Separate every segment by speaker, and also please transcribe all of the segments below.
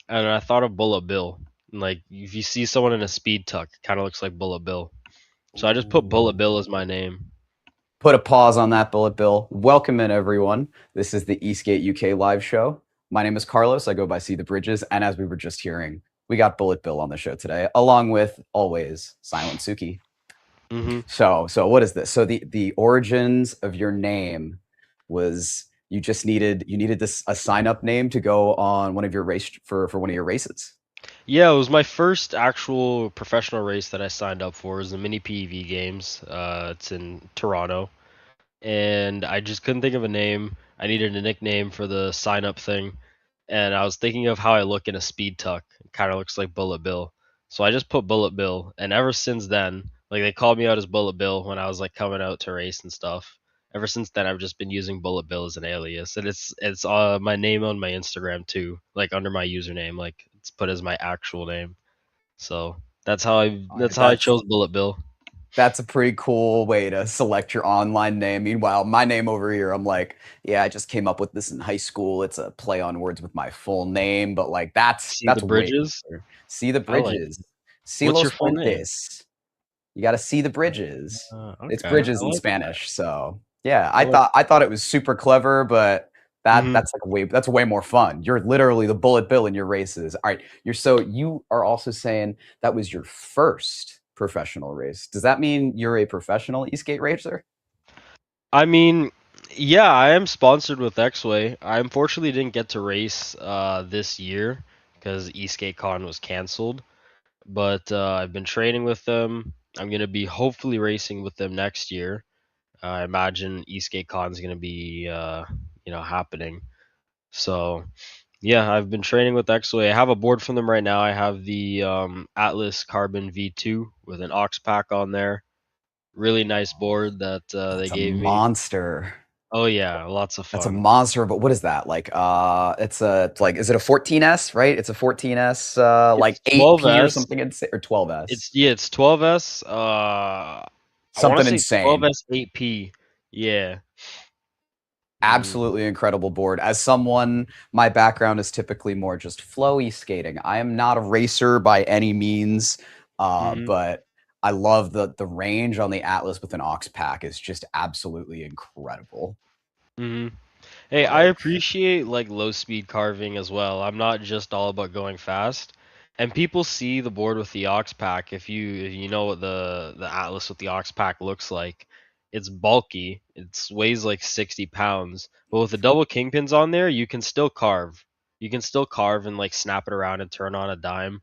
Speaker 1: and I thought of Bullet Bill. Like if you see someone in a speed tuck, it kind of looks like Bullet Bill. So I just put Bullet
Speaker 2: Ooh.
Speaker 1: Bill as my name.
Speaker 2: Put a pause on that, Bullet Bill. Welcome in, everyone. This is the ESK8 UK live show. My name is Carlos. I go by See the Bridges. And as we were just hearing, we got Bullet Bill on the show today, along with always Silent Suki.
Speaker 1: Hmm.
Speaker 2: So what is this? So the origins of your name was you needed this a sign up name to go on one of your race for one of your races.
Speaker 1: Yeah, it was my first actual professional race that I signed up for. It was the Mini PEV Games. It's in Toronto, and I just couldn't think of a name. I needed a nickname for the sign up thing, and I was thinking of how I look in a speed tuck. It kind of looks like Bullet Bill. So I just put Bullet Bill, and ever since then, like they called me out as Bullet Bill when I was like coming out to race and stuff. Ever since then, I've just been using Bullet Bill as an alias, and it's my name on my Instagram too, like under my username, like it's put as my actual name. So
Speaker 2: All
Speaker 1: that's
Speaker 2: right,
Speaker 1: how I chose Bullet Bill.
Speaker 2: that's a pretty cool way to select your online name. Meanwhile, my name over here, I'm like, yeah, I just came up with this in high school. It's a play on words with my full name, but like
Speaker 1: See the
Speaker 2: that's way
Speaker 1: bridges?
Speaker 2: cooler. See the
Speaker 1: I like
Speaker 2: bridges.
Speaker 1: it.
Speaker 2: See
Speaker 1: What's your
Speaker 2: los
Speaker 1: full name?
Speaker 2: puentes. You got to see the bridges. It's
Speaker 1: Okay, I
Speaker 2: bridges in
Speaker 1: like
Speaker 2: Spanish. So yeah,
Speaker 1: I like.
Speaker 2: I thought it was super clever, but
Speaker 1: Mhm.
Speaker 2: that's way more fun. You're literally the bullet bill in your races. All right, you are also saying that was your first professional race. Does that mean you're a professional e-skate racer?
Speaker 1: I mean, yeah, I am sponsored with X-Way. I unfortunately didn't get to race this year because ESK8 was canceled, but I've been training with them. I'm gonna be hopefully racing with them next year. I imagine ESK8 is gonna be happening. So yeah, I've been training with X-Way. I have a board from them right now. I have the Atlas Carbon V2 with an aux pack on there. Really nice board that they
Speaker 2: That's a
Speaker 1: gave me.
Speaker 2: monster.
Speaker 1: Oh yeah, lots of
Speaker 2: That's a
Speaker 1: fun.
Speaker 2: monster, but what is that? Like it's like is it a 14S, right? It's a 14S
Speaker 1: It's
Speaker 2: like 8P or
Speaker 1: 12S.
Speaker 2: something or 12S.
Speaker 1: It's 12S. I want to
Speaker 2: Something
Speaker 1: say
Speaker 2: insane.
Speaker 1: 12S 8P. Yeah. Hmm.
Speaker 2: Absolutely incredible board. As someone, my background is typically more just flowy skating. I am not a racer by any means,
Speaker 1: Hmm.
Speaker 2: but I love the range on the Atlas with an aux pack is just absolutely incredible.
Speaker 1: Hmm. Hey, I
Speaker 2: Like,
Speaker 1: appreciate like low speed carving as well. I'm not just all about going fast. And people see the board with the aux pack. If you know what the Atlas with the aux pack looks like, it's bulky. It weighs like 60 pounds. But with the double kingpins on there, you can still carve. You can still carve and like snap it around and turn on a dime.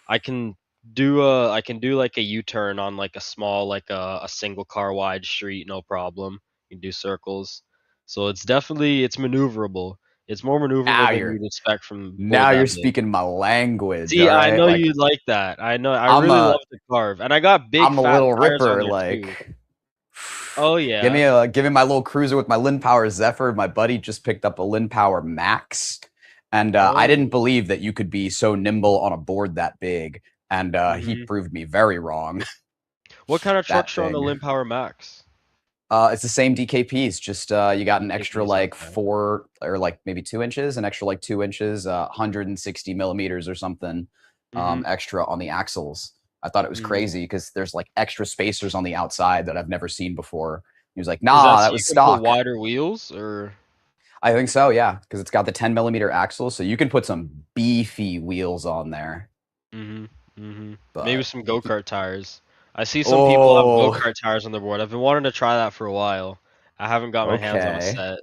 Speaker 1: I can I can do like a U-turn on like a small like a single car wide street, no problem. You can do circles. So it's maneuverable. It's more maneuverable
Speaker 2: now
Speaker 1: than
Speaker 2: you're
Speaker 1: you'd expect from
Speaker 2: now
Speaker 1: board
Speaker 2: you're
Speaker 1: that big.
Speaker 2: speaking my language,
Speaker 1: See,
Speaker 2: all
Speaker 1: I
Speaker 2: right?
Speaker 1: know
Speaker 2: Like
Speaker 1: you'd like that. I know I
Speaker 2: I'm
Speaker 1: really
Speaker 2: a
Speaker 1: love to carve. And I got big
Speaker 2: I'm a
Speaker 1: fat
Speaker 2: little
Speaker 1: tires on
Speaker 2: ripper,
Speaker 1: there too.
Speaker 2: like
Speaker 1: Oh yeah.
Speaker 2: give me my little cruiser with my Lin Power Zephyr. My buddy just picked up a Lin Power Max, and I
Speaker 1: Oh.
Speaker 2: didn't believe that you could be so nimble on a board that big, and he
Speaker 1: Mhm.
Speaker 2: proved me very wrong.
Speaker 1: What kind of
Speaker 2: That
Speaker 1: trucks are on the
Speaker 2: thing.
Speaker 1: Limp Power Max?
Speaker 2: It's the same DKPs, just you got an extra
Speaker 1: DKPs,
Speaker 2: like
Speaker 1: okay.
Speaker 2: 4 or like maybe 2 inches, an extra like 2 inches, 160 millimeters or something
Speaker 1: Mhm.
Speaker 2: extra on the axles. I thought it was
Speaker 1: Mhm.
Speaker 2: crazy because there's like extra spacers on the outside that I've never seen before. He was like,
Speaker 1: Is that
Speaker 2: "Nah,
Speaker 1: so
Speaker 2: that
Speaker 1: you
Speaker 2: was
Speaker 1: can put
Speaker 2: stock."
Speaker 1: wider wheels or
Speaker 2: I think so, yeah, because it's got the 10 millimeter axle, so you can put some beefy wheels on there.
Speaker 1: mhm. Mhm. Maybe
Speaker 2: But
Speaker 1: some go-kart tires. I see some people have
Speaker 2: oh,
Speaker 1: go-kart tires on their board. I've been wanting to try that for a while. I haven't got my hands on a
Speaker 2: okay,
Speaker 1: set.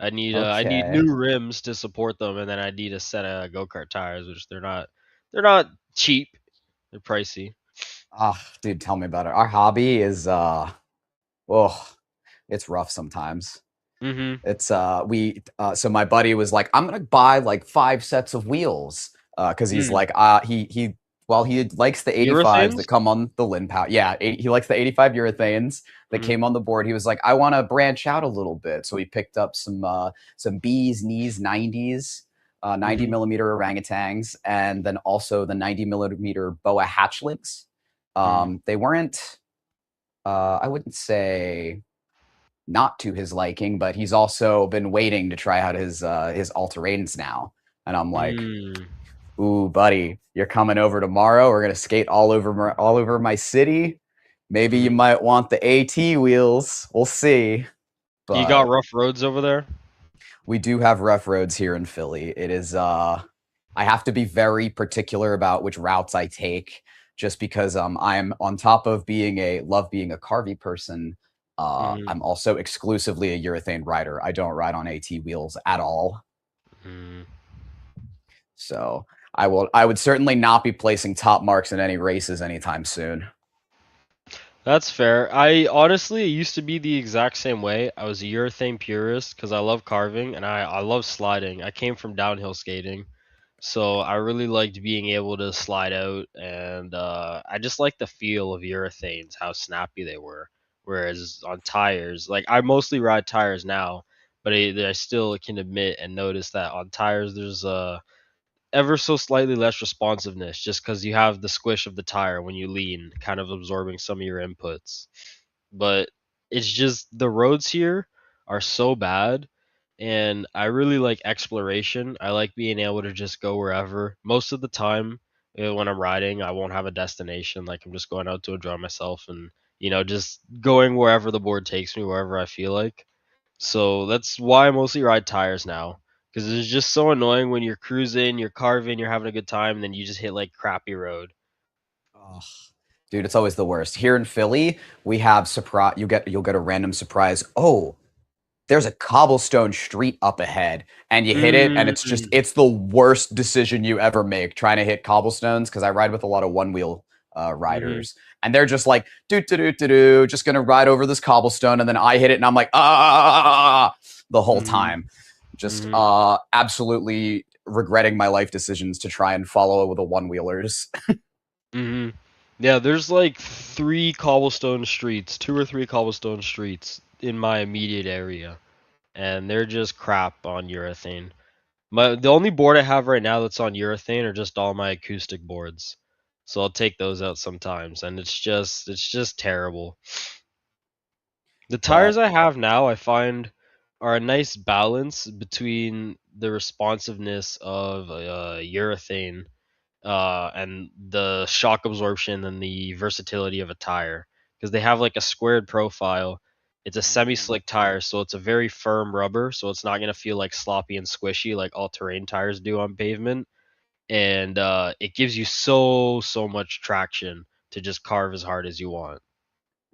Speaker 1: I need
Speaker 2: okay.
Speaker 1: new rims to support them, and then I need a set of go-kart tires, which they're not cheap. They're pricey.
Speaker 2: Ah, dude, tell me about it. Our hobby is oh, it's rough sometimes.
Speaker 1: Mhm.
Speaker 2: It's we so my buddy was like, I'm gonna buy like 5 sets of wheels. Because he's
Speaker 1: Mm.
Speaker 2: like, he likes the 85s that
Speaker 1: Urethanes?
Speaker 2: come on the Lin Power. Yeah, he likes the 85 urethanes that
Speaker 1: Mhm.
Speaker 2: came on the board. He was like, I want to branch out a little bit. So he picked up some B's, knees, 90s, 90
Speaker 1: Mhm.
Speaker 2: millimeter orangutans, and then also the 90 millimeter boa hatchlings.
Speaker 1: Mm.
Speaker 2: They weren't I wouldn't say not to his liking, but he's also been waiting to try out his all terrains now. And I'm like,
Speaker 1: Mm.
Speaker 2: Ooh, buddy, you're coming over tomorrow. We're gonna skate all over my city. Maybe you
Speaker 1: Hmm.
Speaker 2: might want the AT wheels. We'll see.
Speaker 1: You got
Speaker 2: But
Speaker 1: rough roads over there?
Speaker 2: we do have rough roads here in Philly. It is I have to be very particular about which routes I take just because I'm on top of being a carvy person.
Speaker 1: Hmm.
Speaker 2: I'm also exclusively a urethane rider. I don't ride on AT wheels at all.
Speaker 1: Hmm.
Speaker 2: So I would certainly not be placing top marks in any races anytime soon.
Speaker 1: That's fair. I honestly used to be the exact same way. I was a urethane purist because I love carving and I love sliding. I came from downhill skating. So I really liked being able to slide out, and I just like the feel of urethanes, how snappy they were. Whereas on tires, like I mostly ride tires now, but I still can admit and notice that on tires there's ever so slightly less responsiveness, just because you have the squish of the tire when you lean, kind of absorbing some of your inputs. But it's just the roads here are so bad, and I really like exploration. I like being able to just go wherever. Most of the time, when I'm riding, I won't have a destination. Like I'm just going out to enjoy myself and just going wherever the board takes me, wherever I feel like. So that's why I mostly ride tires now. Because it's just so annoying when you're cruising, you're carving, you're having a good time, and then you just hit like crappy road.
Speaker 2: Oh, dude, it's always the worst. Here in Philly, we have surprise. You'll get a random surprise. Oh, there's a cobblestone street up ahead, and you hit it, and
Speaker 1: Mm,
Speaker 2: it's the worst decision you ever make trying to hit cobblestones because I ride with a lot of one wheel
Speaker 1: mm-hmm,
Speaker 2: riders, and they're just like do do do do do, just gonna ride over this cobblestone, and then I hit it, and I'm like the whole
Speaker 1: mm-hmm,
Speaker 2: time, just
Speaker 1: mm-hmm,
Speaker 2: absolutely regretting my life decisions to try and follow with the one wheelers.
Speaker 1: mm-hmm. Yeah, there's like three cobblestone streets, two or three cobblestone streets in my immediate area, and they're just crap on urethane. The only board I have right now that's on urethane are just all my acoustic boards. So I'll take those out sometimes, and it's just terrible. The tires
Speaker 2: But
Speaker 1: I have now, I find, are a nice balance between the responsiveness of urethane and the shock absorption and the versatility of a tire. Because they have like a squared profile. It's a
Speaker 2: mm,
Speaker 1: semi-slick tire, so it's a very firm rubber, so it's not gonna feel like sloppy and squishy like all-terrain tires do on pavement. And it gives you so much traction to just carve as hard as you want.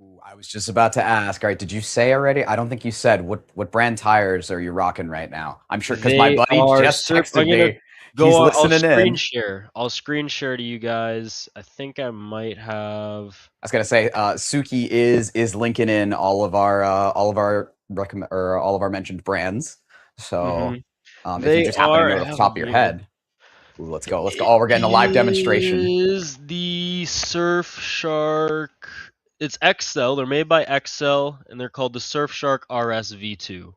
Speaker 2: ooh, I was just about to ask. All right, did you say already? I don't think you said what brand tires are you rocking right now? I'm sure because my
Speaker 1: They
Speaker 2: buddy
Speaker 1: are
Speaker 2: just
Speaker 1: surf. I'm
Speaker 2: texted
Speaker 1: gonna
Speaker 2: me.
Speaker 1: go
Speaker 2: He's
Speaker 1: on. I'll
Speaker 2: listening
Speaker 1: screen
Speaker 2: in.
Speaker 1: share. I'll screen share to you guys. I think I might have.
Speaker 2: I was gonna say Suki is linking in all of our or all of our mentioned brands. So
Speaker 1: Hmm.
Speaker 2: if you
Speaker 1: They
Speaker 2: just happen to
Speaker 1: are.
Speaker 2: know
Speaker 1: I
Speaker 2: it off the
Speaker 1: have the
Speaker 2: top of your
Speaker 1: name of.
Speaker 2: head, ooh, let's go. Let's go.
Speaker 1: It
Speaker 2: Oh, we're getting a live demonstration.
Speaker 1: is the Surf Shark. It's XL. They're made by XL, and they're called the Surf Shark RSV2.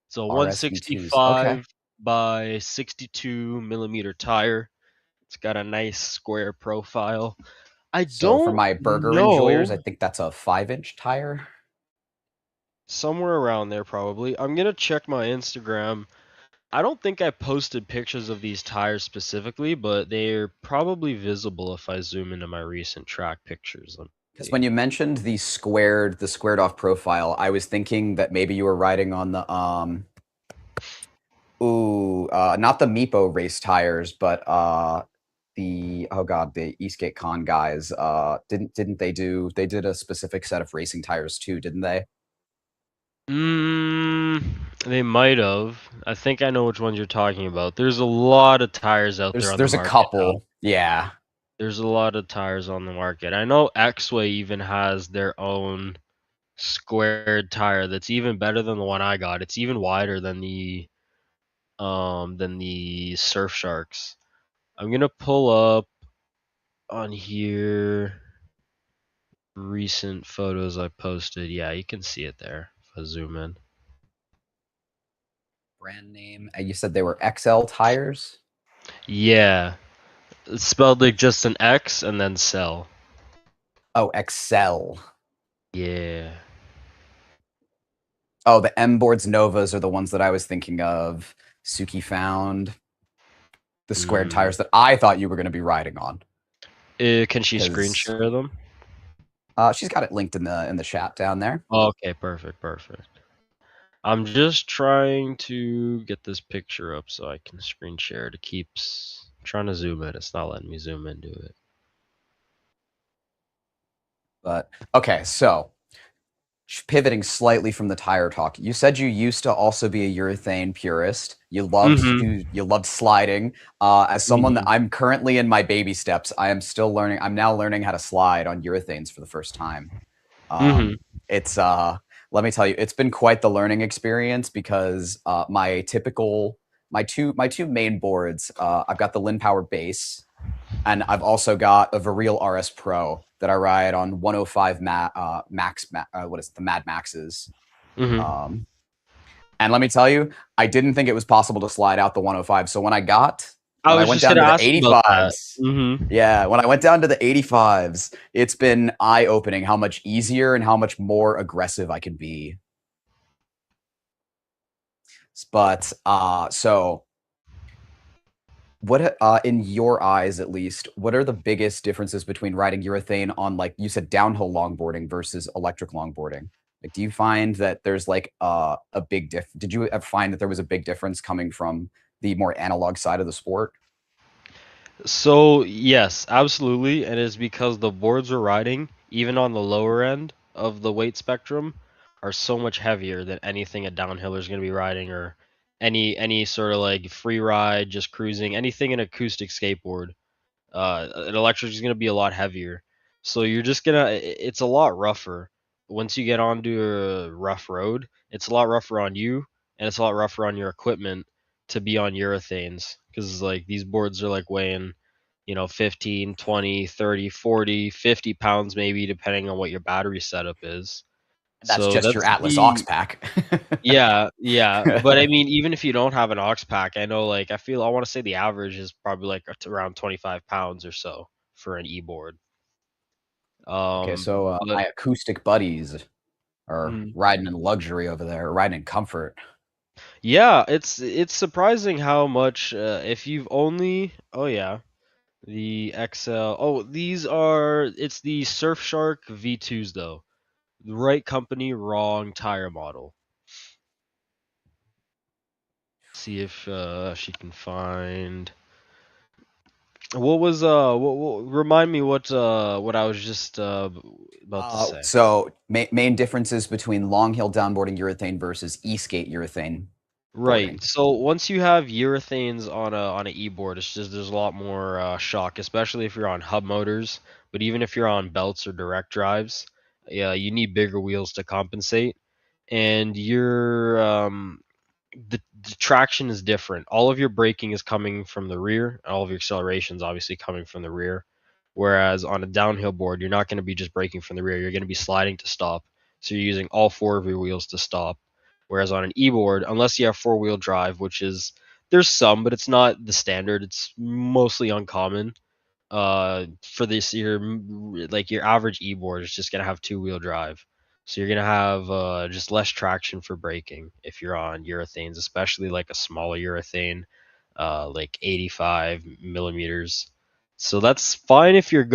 Speaker 1: It's a
Speaker 2: RSV2s. Okay.
Speaker 1: 165 by 62 millimeter tire. It's got a nice square profile. I
Speaker 2: So for
Speaker 1: don't
Speaker 2: my burger enjoyers, I
Speaker 1: know.
Speaker 2: think that's a 5-inch tire.
Speaker 1: Somewhere around there, probably. I'm gonna check my Instagram. I don't think I posted pictures of these tires specifically, but they're probably visible if I zoom into my recent track pictures. Let me
Speaker 2: Because
Speaker 1: see.
Speaker 2: when you mentioned the squared off profile, I was thinking that maybe you were riding on the not the Meepo race tires, but the oh god, the ESK8 Con guys. Didn't they did a specific set of racing tires too, didn't they?
Speaker 1: Mm, they might have. I think I know which ones you're talking about. There's a lot of tires out there on the
Speaker 2: There's a
Speaker 1: market now.
Speaker 2: couple. Yeah.
Speaker 1: There's a lot of tires on the market. I know X-Way even has their own squared tire that's even better than the one I got. It's even wider than the Surf Sharks. I'm gonna pull up on here recent photos I posted. Yeah, you can see it there if I zoom in.
Speaker 2: Brand name. You said they were XL tires?
Speaker 1: Yeah, it's spelled like just an X and then cell.
Speaker 2: Oh, XL.
Speaker 1: Yeah.
Speaker 2: Oh, the M Boards Novas are the ones that I was thinking of. Suki found. the squared
Speaker 1: Mm.
Speaker 2: tires that I thought you were going to be riding on.
Speaker 1: Can she screen
Speaker 2: Because
Speaker 1: share them?
Speaker 2: she's got it linked in the chat down there.
Speaker 1: Okay, perfect, perfect. I'm just trying to get this picture up so I can screen share it. It keeps trying to zoom in. It's not letting me zoom into it.
Speaker 2: But okay, so pivoting slightly from the tire talk, you said you used to also be a urethane purist.
Speaker 1: Mm-hmm.
Speaker 2: You loved sliding. As someone that
Speaker 1: Mm-hmm.
Speaker 2: I'm currently in my baby steps, I am still learning. I'm now learning how to slide on urethanes for the first time.
Speaker 1: Mm-hmm.
Speaker 2: It's let me tell you, it's been quite the learning experience because my two main boards, I've got the Lin Power base, and I've also got a Variel RS Pro that I ride on 105 what is it, the Mad Maxes.
Speaker 1: Mm-hmm.
Speaker 2: Um, and let me tell you, I didn't think it was possible to slide out the 105. So
Speaker 1: I
Speaker 2: when I
Speaker 1: was
Speaker 2: went
Speaker 1: just
Speaker 2: down
Speaker 1: gonna
Speaker 2: to the
Speaker 1: ask about that.
Speaker 2: 85s,
Speaker 1: Mm-hmm.
Speaker 2: yeah, when I went down to the 85s, it's been eye opening how much easier and how much more aggressive I can be. But so what in your eyes at least, what are the biggest differences between riding urethane on, like you said, downhill longboarding versus electric longboarding? Like, do you find that there's like a big did you ever find that there was a big difference coming from the more analog side of the sport?
Speaker 1: So yes, absolutely, and it's because the boards we're riding, even on the lower end of the weight spectrum, are so much heavier than anything a downhiller is going to be riding, or any sort of like free ride, just cruising, anything an acoustic skateboard. An electric is going to be a lot heavier, so you're just gonna. It's a lot rougher once you get onto a rough road. It's a lot rougher on you, and it's a lot rougher on your equipment to be on urethanes because like these boards are like weighing 15, 20, 30, 40, 50 pounds maybe depending on what your battery setup is.
Speaker 2: That's
Speaker 1: So
Speaker 2: just your
Speaker 1: that's
Speaker 2: Atlas aux
Speaker 1: the
Speaker 2: pack.
Speaker 1: yeah, yeah. But I mean, even if you don't have an aux pack, I know like I want to say the average is probably like around 25 pounds or so for an e-board.
Speaker 2: Okay, so
Speaker 1: But
Speaker 2: my acoustic buddies are
Speaker 1: mm,
Speaker 2: riding in luxury over there, riding in comfort.
Speaker 1: yeah, it's surprising how much if you've only oh yeah, the XL. Oh, these are it's the Surfshark V2s though. The right company, wrong tire model. See if she can find. What was what remind me what I was just about to say.
Speaker 2: So main differences between long hill downboarding urethane versus e-skate urethane
Speaker 1: Right.
Speaker 2: boarding.
Speaker 1: So once you have urethanes on a e-board, it's just there's a lot more shock, especially if you're on hub motors. But even if you're on belts or direct drives, yeah, you need bigger wheels to compensate. And the traction is different. All of your braking is coming from the rear. All of your acceleration is obviously coming from the rear. Whereas on a downhill board, you're not going to be just braking from the rear. You're going to be sliding to stop. So you're using all four of your wheels to stop. Whereas on an e-board, unless you have four-wheel drive, which is there's some, but it's not the standard. It's mostly uncommon for this year, like your average e-board is just gonna have two-wheel drive, so you're gonna have just less traction for braking if you're on urethanes, especially like a smaller urethane, like 85 millimeters. So that's fine if you're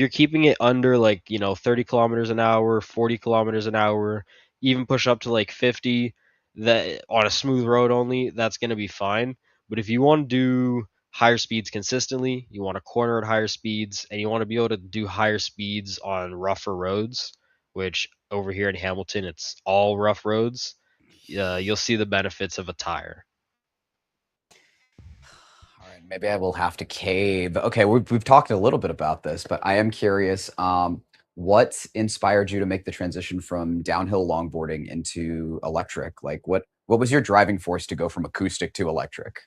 Speaker 1: keeping it under like 30 kilometers an hour, 40 kilometers an hour, even push up to like 50, that on a smooth road only, that's gonna be fine. But if you want to do higher speeds consistently, you want to corner at higher speeds, and you want to be able to do higher speeds on rougher roads, which over here in Hamilton, it's all rough roads. You'll see the benefits of a tire.
Speaker 2: All right, maybe I will have to cave. Okay, we've talked a little bit about this, but I am curious. What inspired you to make the transition from downhill longboarding into electric? Like, what was your driving force to go from acoustic to electric?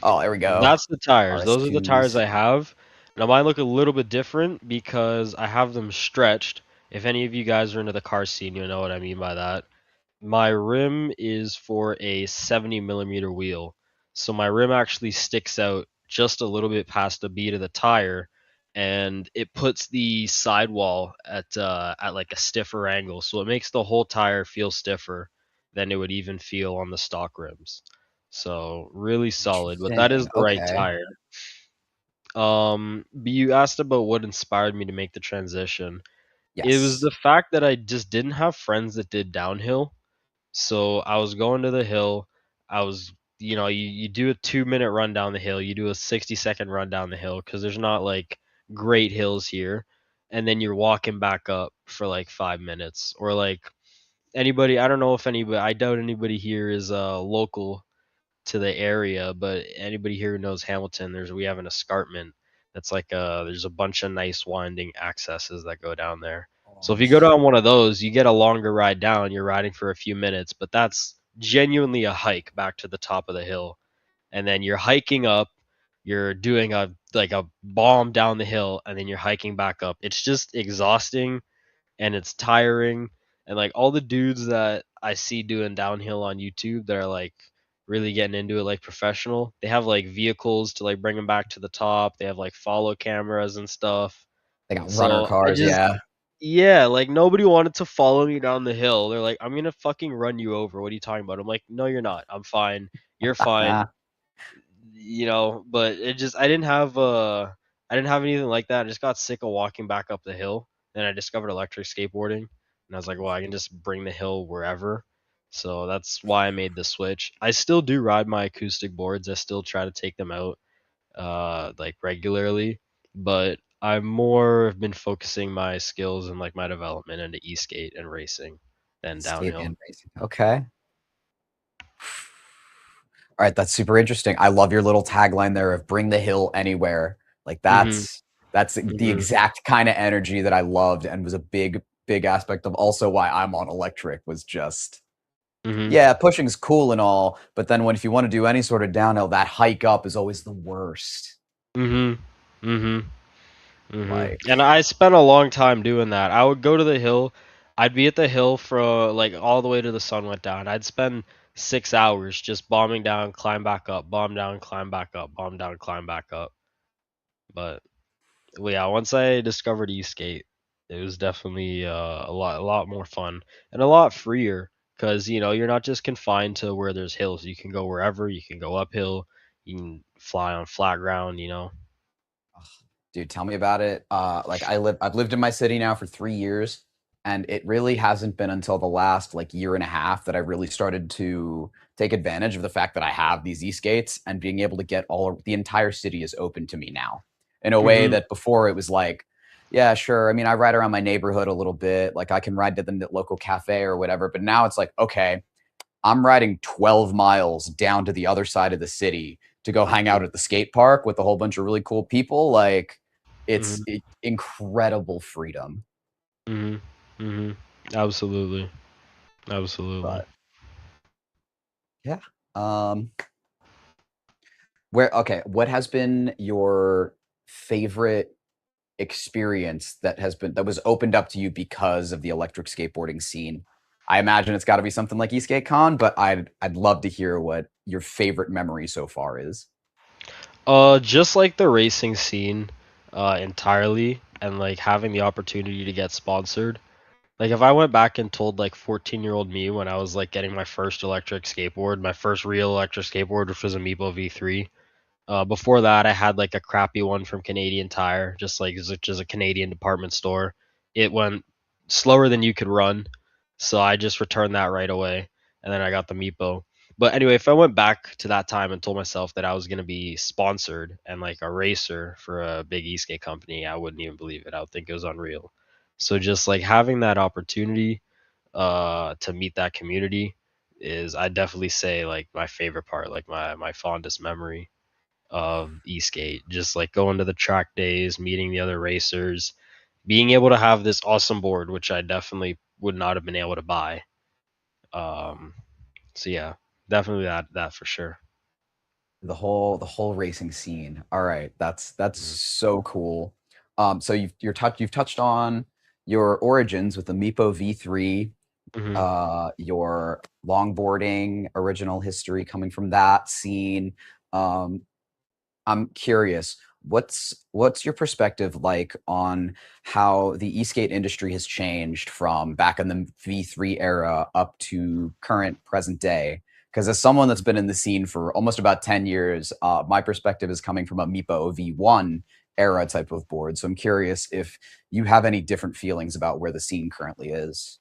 Speaker 2: Oh, there we go.
Speaker 1: That's the tires. Those are the tires
Speaker 2: RS2s.
Speaker 1: I have. Now mine look a little bit different because I have them stretched. If any of you guys are into the car scene, you'll know what I mean by that. My rim is for a 70 millimeter wheel. So my rim actually sticks out just a little bit past the bead of the tire, and it puts the sidewall at like a stiffer angle. So it makes the whole tire feel stiffer than it would even feel on the stock rims. So really solid, but that is
Speaker 2: Interesting.
Speaker 1: the right
Speaker 2: Okay.
Speaker 1: tire. But you asked about what inspired me to make the transition. It was
Speaker 2: Yes.
Speaker 1: the fact that I just didn't have friends that did downhill. So I was going to the hill. I was, you do a 2 minute run down the hill, you do a 60-second run down the hill because there's not like great hills here. And then you're walking back up for like 5 minutes. Or like anybody, I don't know if anybody, I doubt anybody here is local to the area, but anybody here who knows Hamilton, we have an escarpment that's like there's a bunch of nice winding accesses that go down there. So if
Speaker 2: Oh,
Speaker 1: you go down one of those, you get a longer ride down. You're riding for a few minutes, but that's genuinely a hike back to the top of the hill. And then you're hiking up, you're doing a bomb down the hill, and then you're hiking back up. It's just exhausting and it's tiring. And like all the dudes that I see doing downhill on YouTube that are like really getting into it like professional, they have like vehicles to like bring them back to the top. They have like follow cameras and stuff.
Speaker 2: they got runner
Speaker 1: So I
Speaker 2: cars.
Speaker 1: just
Speaker 2: Yeah.
Speaker 1: yeah, like nobody wanted to follow me down the hill. They're like, I'm gonna fucking run you over. What are you talking about? I'm like, no, you're not. I'm fine. You're fine. But it just I didn't have anything like that. I just got sick of walking back up the hill. Then I discovered electric skateboarding, and I was like, well, I can just bring the hill wherever. So that's why I made the switch. I still do ride my acoustic boards. I still try to take them out like regularly, but I'm more have been focusing my skills and like my development into e-skate and racing than
Speaker 2: Skate
Speaker 1: downhill.
Speaker 2: and racing. Okay. All right, that's super interesting. I love your little tagline there of "Bring the hill anywhere." Like
Speaker 1: Mhm.
Speaker 2: that's the
Speaker 1: Mhm.
Speaker 2: exact kind of energy that I loved and was a big aspect of also why I'm on electric was just
Speaker 1: Mhm.
Speaker 2: yeah, pushing's cool and all, but then when if you want to do any sort of downhill, that hike up is always the worst.
Speaker 1: Mhm. Mhm.
Speaker 2: Like
Speaker 1: And I spent a long time doing that. I would go to the hill. I'd be at the hill for like all the way to the sun went down. I'd spend 6 hours just bombing down, climb back up, bomb down, climb back up, bomb down, climb back up. But well, yeah, once I discovered e-skate, it was definitely a lot more fun and a lot freer because you're not just confined to where there's hills. You can go wherever. You can go uphill. You can fly on flat ground.
Speaker 2: dude, tell me about it. Like I've lived in my city now for 3 years, and it really hasn't been until the last like year and a half that I really started to take advantage of the fact that I have these e-skates and being able to get the entire city is open to me now in a way
Speaker 1: Mhm.
Speaker 2: that before it was like, yeah, sure. I mean, I ride around my neighborhood a little bit, like I can ride to the local cafe or whatever, but now it's like, okay, I'm riding 12 miles down to the other side of the city to go hang out
Speaker 1: Mhm.
Speaker 2: at the skate park with a whole bunch of really cool people. Like
Speaker 1: Mhm.
Speaker 2: incredible freedom.
Speaker 1: Mhm. Mhm. Absolutely. Absolutely.
Speaker 2: But yeah. Um where okay, what has been your favorite experience that was opened up to you because of the electric skateboarding scene? I imagine it's got to be something like Eastgate Con, but I'd love to hear what your favorite memory so far is.
Speaker 1: Just like the racing scene, entirely, and like having the opportunity to get sponsored. Like if I went back and told like 14-year-old me when I was like getting my first electric skateboard, my first real electric skateboard, which was a Meepo V3. Before that, I had like a crappy one from Canadian Tire, just a Canadian department store. It went slower than you could run, so I just returned that right away, and then I got the Meepo. But anyway, if I went back to that time and told myself that I was gonna be sponsored and like a racer for a big e-skate company, I wouldn't even believe it. I would think it was unreal. So just like having that opportunity to meet that community is I definitely say like my favorite part, like my fondest memory of Eastgate. Just like going to the track days, meeting the other racers, being able to have this awesome board, which I definitely would not have been able to buy. Um, so yeah, definitely that for sure.
Speaker 2: The whole racing scene. All right, that's
Speaker 1: Mhm.
Speaker 2: so cool. So you've touched on your origins with the Meepo V3,
Speaker 1: Mhm.
Speaker 2: your longboarding original history coming from that scene. Um, I'm curious, what's your perspective like on how the e-skate industry has changed from back in the V3 era up to current present day? Because as someone that's been in the scene for almost about 10 years, my perspective is coming from a Meepo V1 era type of board. So I'm curious if you have any different feelings about where the scene currently is.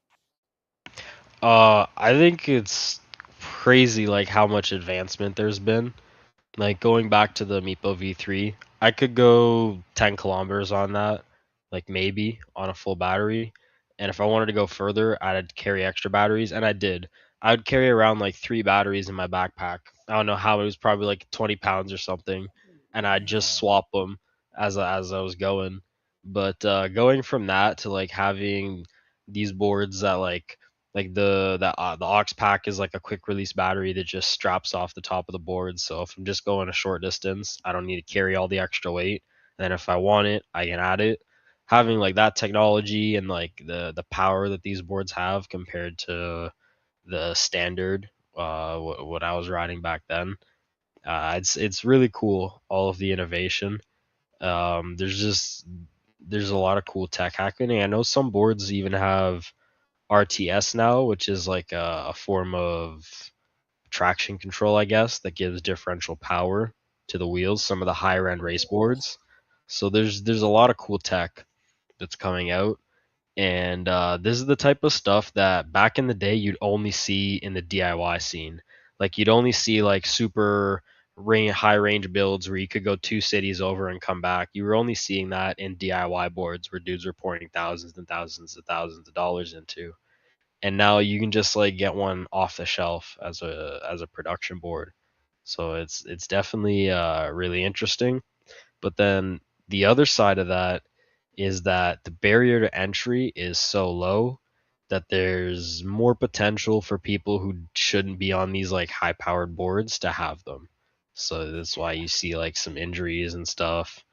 Speaker 1: I think it's crazy like how much advancement there's been. Like going back to the Meepo V3, I could go 10 kilometers on that, like maybe on a full battery. And if I wanted to go further, I'd carry extra batteries, and I did. I'd carry around like 3 batteries in my backpack. I don't know how, it was probably like 20 pounds or something, and I'd just swap them as I was going. But going from that to like having these boards that like the aux pack is like a quick release battery that just straps off the top of the board. So if I'm just going a short distance, I don't need to carry all the extra weight. And then if I want it, I can add it. Having like that technology and like the power that these boards have compared to the standard what I was riding back then, it's really cool. All of the innovation. There's a lot of cool tech happening. I know some boards even have RTS now, which is like a form of traction control, I guess, that gives differential power to the wheels. Some of the higher end race boards. So there's a lot of cool tech that's coming out, and this is the type of stuff that back in the day you'd only see in the DIY scene. Like you'd only see like super high range builds where you could go 2 cities over and come back. You were only seeing that in DIY boards where dudes were pouring thousands and thousands and thousands of dollars into, and now you can just like get one off the shelf as a production board. So it's definitely really interesting. But then the other side of that is that the barrier to entry is so low that there's more potential for people who shouldn't be on these like high powered boards to have them. So that's why you see like some injuries and stuff.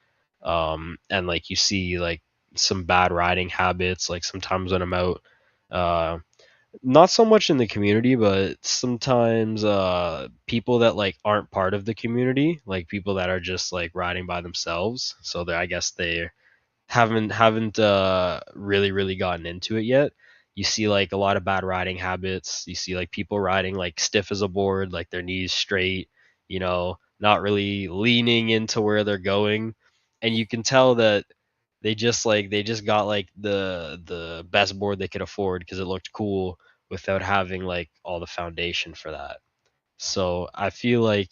Speaker 1: And like you see like some bad riding habits. Like sometimes when I'm out, uh, not so much in the community, but sometimes people that like aren't part of the community, like people that are just like riding by themselves. So I guess they haven't really gotten into it yet. You see like a lot of bad riding habits. You see like people riding like stiff as a board, like their knees straight, not really leaning into where they're going. And you can tell that they just got like the best board they could afford because it looked cool without having like all the foundation for that. So I feel like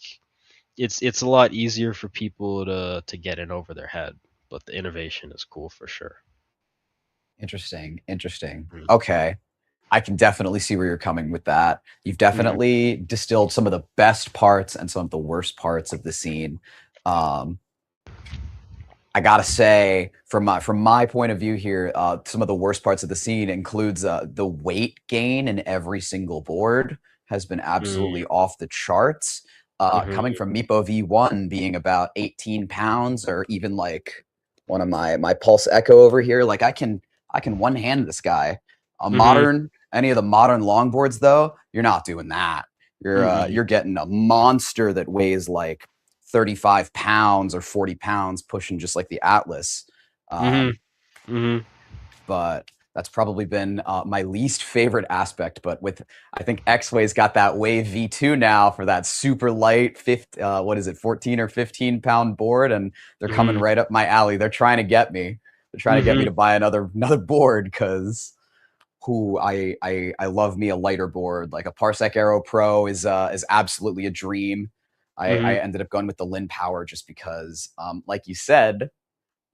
Speaker 1: it's a lot easier for people to get in over their head, but the innovation is cool for sure.
Speaker 2: Interesting. Interesting.
Speaker 1: Mm-hmm.
Speaker 2: Okay. I can definitely see where you're coming with that. You've
Speaker 1: Mm-hmm.
Speaker 2: definitely distilled some of the best parts and some of the worst parts of the scene. Um, I gotta say, from my point of view here, some of the worst parts of the scene includes the weight gain in every single board has been absolutely off the charts. Coming
Speaker 1: Mm-hmm.
Speaker 2: from Meepo V1 being about 18 pounds, or even like one of my Pulse Echo over here, like I can one hand this guy. A
Speaker 1: Mm-hmm.
Speaker 2: modern any of the modern longboards though, you're not doing that.
Speaker 1: Mm-hmm.
Speaker 2: You're getting a monster that weighs like 35 pounds or 40 pounds pushing just like the Atlas.
Speaker 1: Mm-hmm.
Speaker 2: Um,
Speaker 1: Mm-hmm.
Speaker 2: but that's probably been my least favorite aspect. But with, I think X-Way's got that Wave V2 now for that super light, what is it, 14 or 15 pound board. And they're coming
Speaker 1: Mm-hmm.
Speaker 2: right up my alley. They're trying to get me. They're trying to get me
Speaker 1: Mm-hmm.
Speaker 2: to buy another board because who I love me a lighter board. Like a Parsec Aero Pro is absolutely a dream. I
Speaker 1: Mm-hmm.
Speaker 2: ended up going with the Lin Power just because, like you said,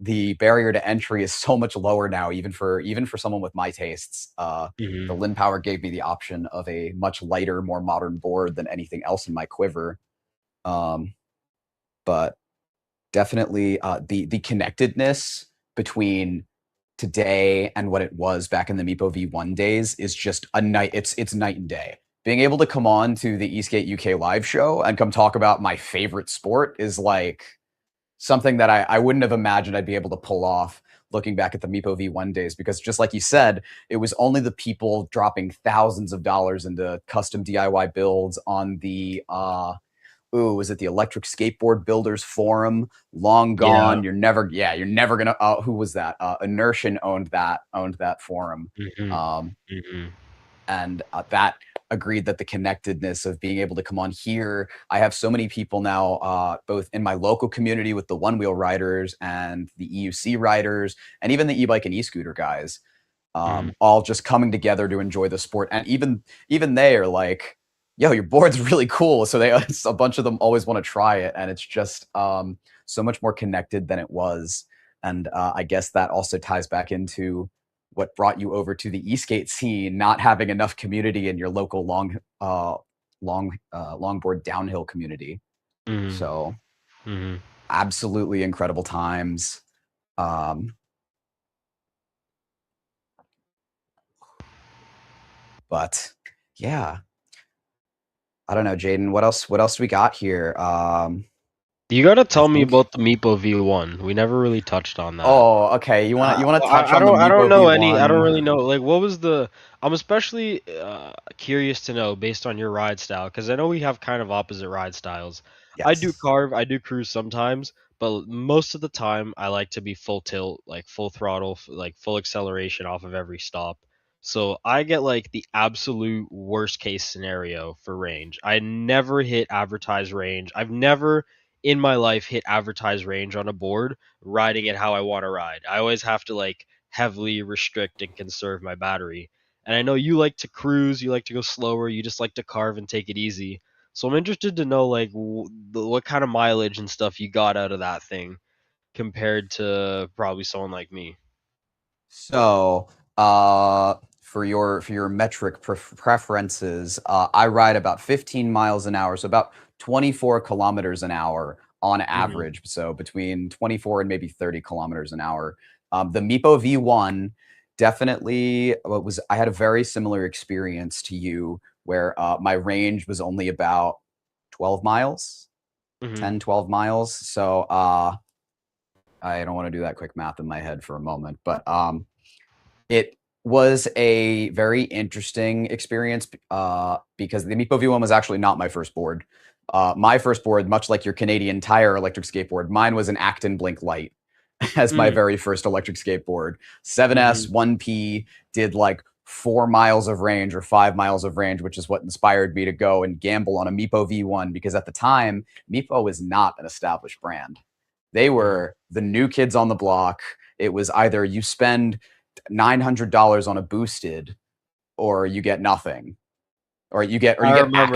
Speaker 2: the barrier to entry is so much lower now, even for someone with my tastes. The
Speaker 1: Mm-hmm.
Speaker 2: Lin Power gave me the option of a much lighter, more modern board than anything else in my quiver. Um, but definitely the connectedness between today and what it was back in the Meepo V1 days is just a night. It's night and day. Being able to come on to the ESK8 UK live show and come talk about my favorite sport is like something that I wouldn't have imagined I'd be able to pull off looking back at the Meepo V1 days, because just like you said, it was only the people dropping thousands of dollars into custom DIY builds on the was it the Electric Skateboard Builders Forum? Long
Speaker 1: Yeah.
Speaker 2: gone. You're never gonna. Who was that? Inertian owned that forum.
Speaker 1: Mm-hmm.
Speaker 2: Um,
Speaker 1: Mm-hmm.
Speaker 2: and that agreed that the connectedness of being able to come on here. I have so many people now, both in my local community with the one wheel riders and the EUC riders, and even the e-bike and e-scooter guys,
Speaker 1: Mm.
Speaker 2: all just coming together to enjoy the sport. And even they are like, "Yo, your board's really cool." So they a bunch of them always want to try it, and it's just so much more connected than it was. And I guess that also ties back into what brought you over to the e-skate scene, not having enough community in your local longboard downhill community.
Speaker 1: Mm.
Speaker 2: So
Speaker 1: Mm.
Speaker 2: absolutely incredible times. Um, but yeah, I don't know, Jaden. What else do we got here?
Speaker 1: You gotta
Speaker 2: I
Speaker 1: tell me
Speaker 2: think.
Speaker 1: about the Meepo V1. We never really touched on that.
Speaker 2: Oh, okay. You wanna touch
Speaker 1: I
Speaker 2: on the
Speaker 1: don't
Speaker 2: Meepo
Speaker 1: know any. I don't
Speaker 2: V1?
Speaker 1: really know. Like, what was the? I'm especially curious to know based on your ride style because I know we have kind of opposite ride styles. I do
Speaker 2: Yes.
Speaker 1: carve, I do cruise sometimes, but most of the time I like to be full tilt, like full throttle, like full acceleration off of every stop. So I get like the absolute worst case scenario for range. I never hit advertised range. I've never in my life hit advertised range on a board riding it how I want to ride. I always have to like heavily restrict and conserve my battery. And I know you like to cruise, you like to go slower, you just like to carve and take it easy. So I'm interested to know like what kind of mileage and stuff you got out of that thing compared to probably someone like me.
Speaker 2: So, for your metric preferences, I ride about 15 miles an hour, so about 24 kilometers an hour on
Speaker 1: Mhm.
Speaker 2: average. So between 24 and maybe 30 kilometers an hour. The Meepo V1 definitely was. I had a very similar experience to you, where my range was only about 12 miles,
Speaker 1: Mhm.
Speaker 2: 10, 12 miles. So I don't want to do that quick math in my head for a moment, but it was a very interesting experience because the Meepo V1 was actually not my first board. My first board, much like your Canadian Tire electric skateboard, mine was an Acton Blink Light as my
Speaker 1: Mhm.
Speaker 2: very first electric skateboard. 7S,
Speaker 1: Mhm.
Speaker 2: 1P, did like 4 miles of range or 5 miles of range, which is what inspired me to go and gamble on a Meepo V1 because at the time, Meepo was not an established brand. They
Speaker 1: Mhm.
Speaker 2: were the new kids on the block. It was either you spend $900 on a boosted or you get nothing, or you
Speaker 1: I
Speaker 2: get
Speaker 1: remember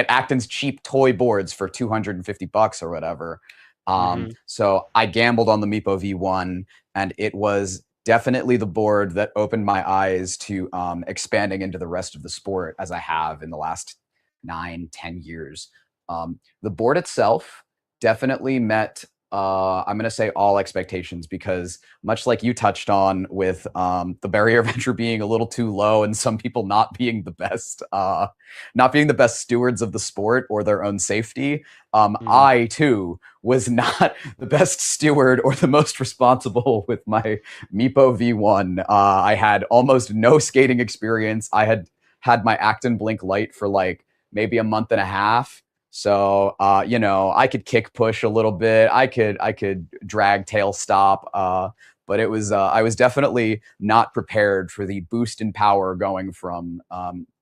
Speaker 2: Acton's
Speaker 1: that.
Speaker 2: cheap toy boards for $250 or whatever.
Speaker 1: Mhm.
Speaker 2: So I gambled on the Meepo V1, and it was definitely the board that opened my eyes to expanding into the rest of the sport as I have in the last 9, 10 years. The board itself definitely met, I'm going to say, all expectations, because much like you touched on with the barrier of entry being a little too low and some people not being the best stewards of the sport or their own safety,
Speaker 1: Mhm.
Speaker 2: I too was not the best steward or the most responsible with my Meepo V1. I had almost no skating experience. I had my Acton Blink Light for like maybe a month and a half. So I could kick push a little bit. I could drag tail stop. But it was I was definitely not prepared for the boost in power going from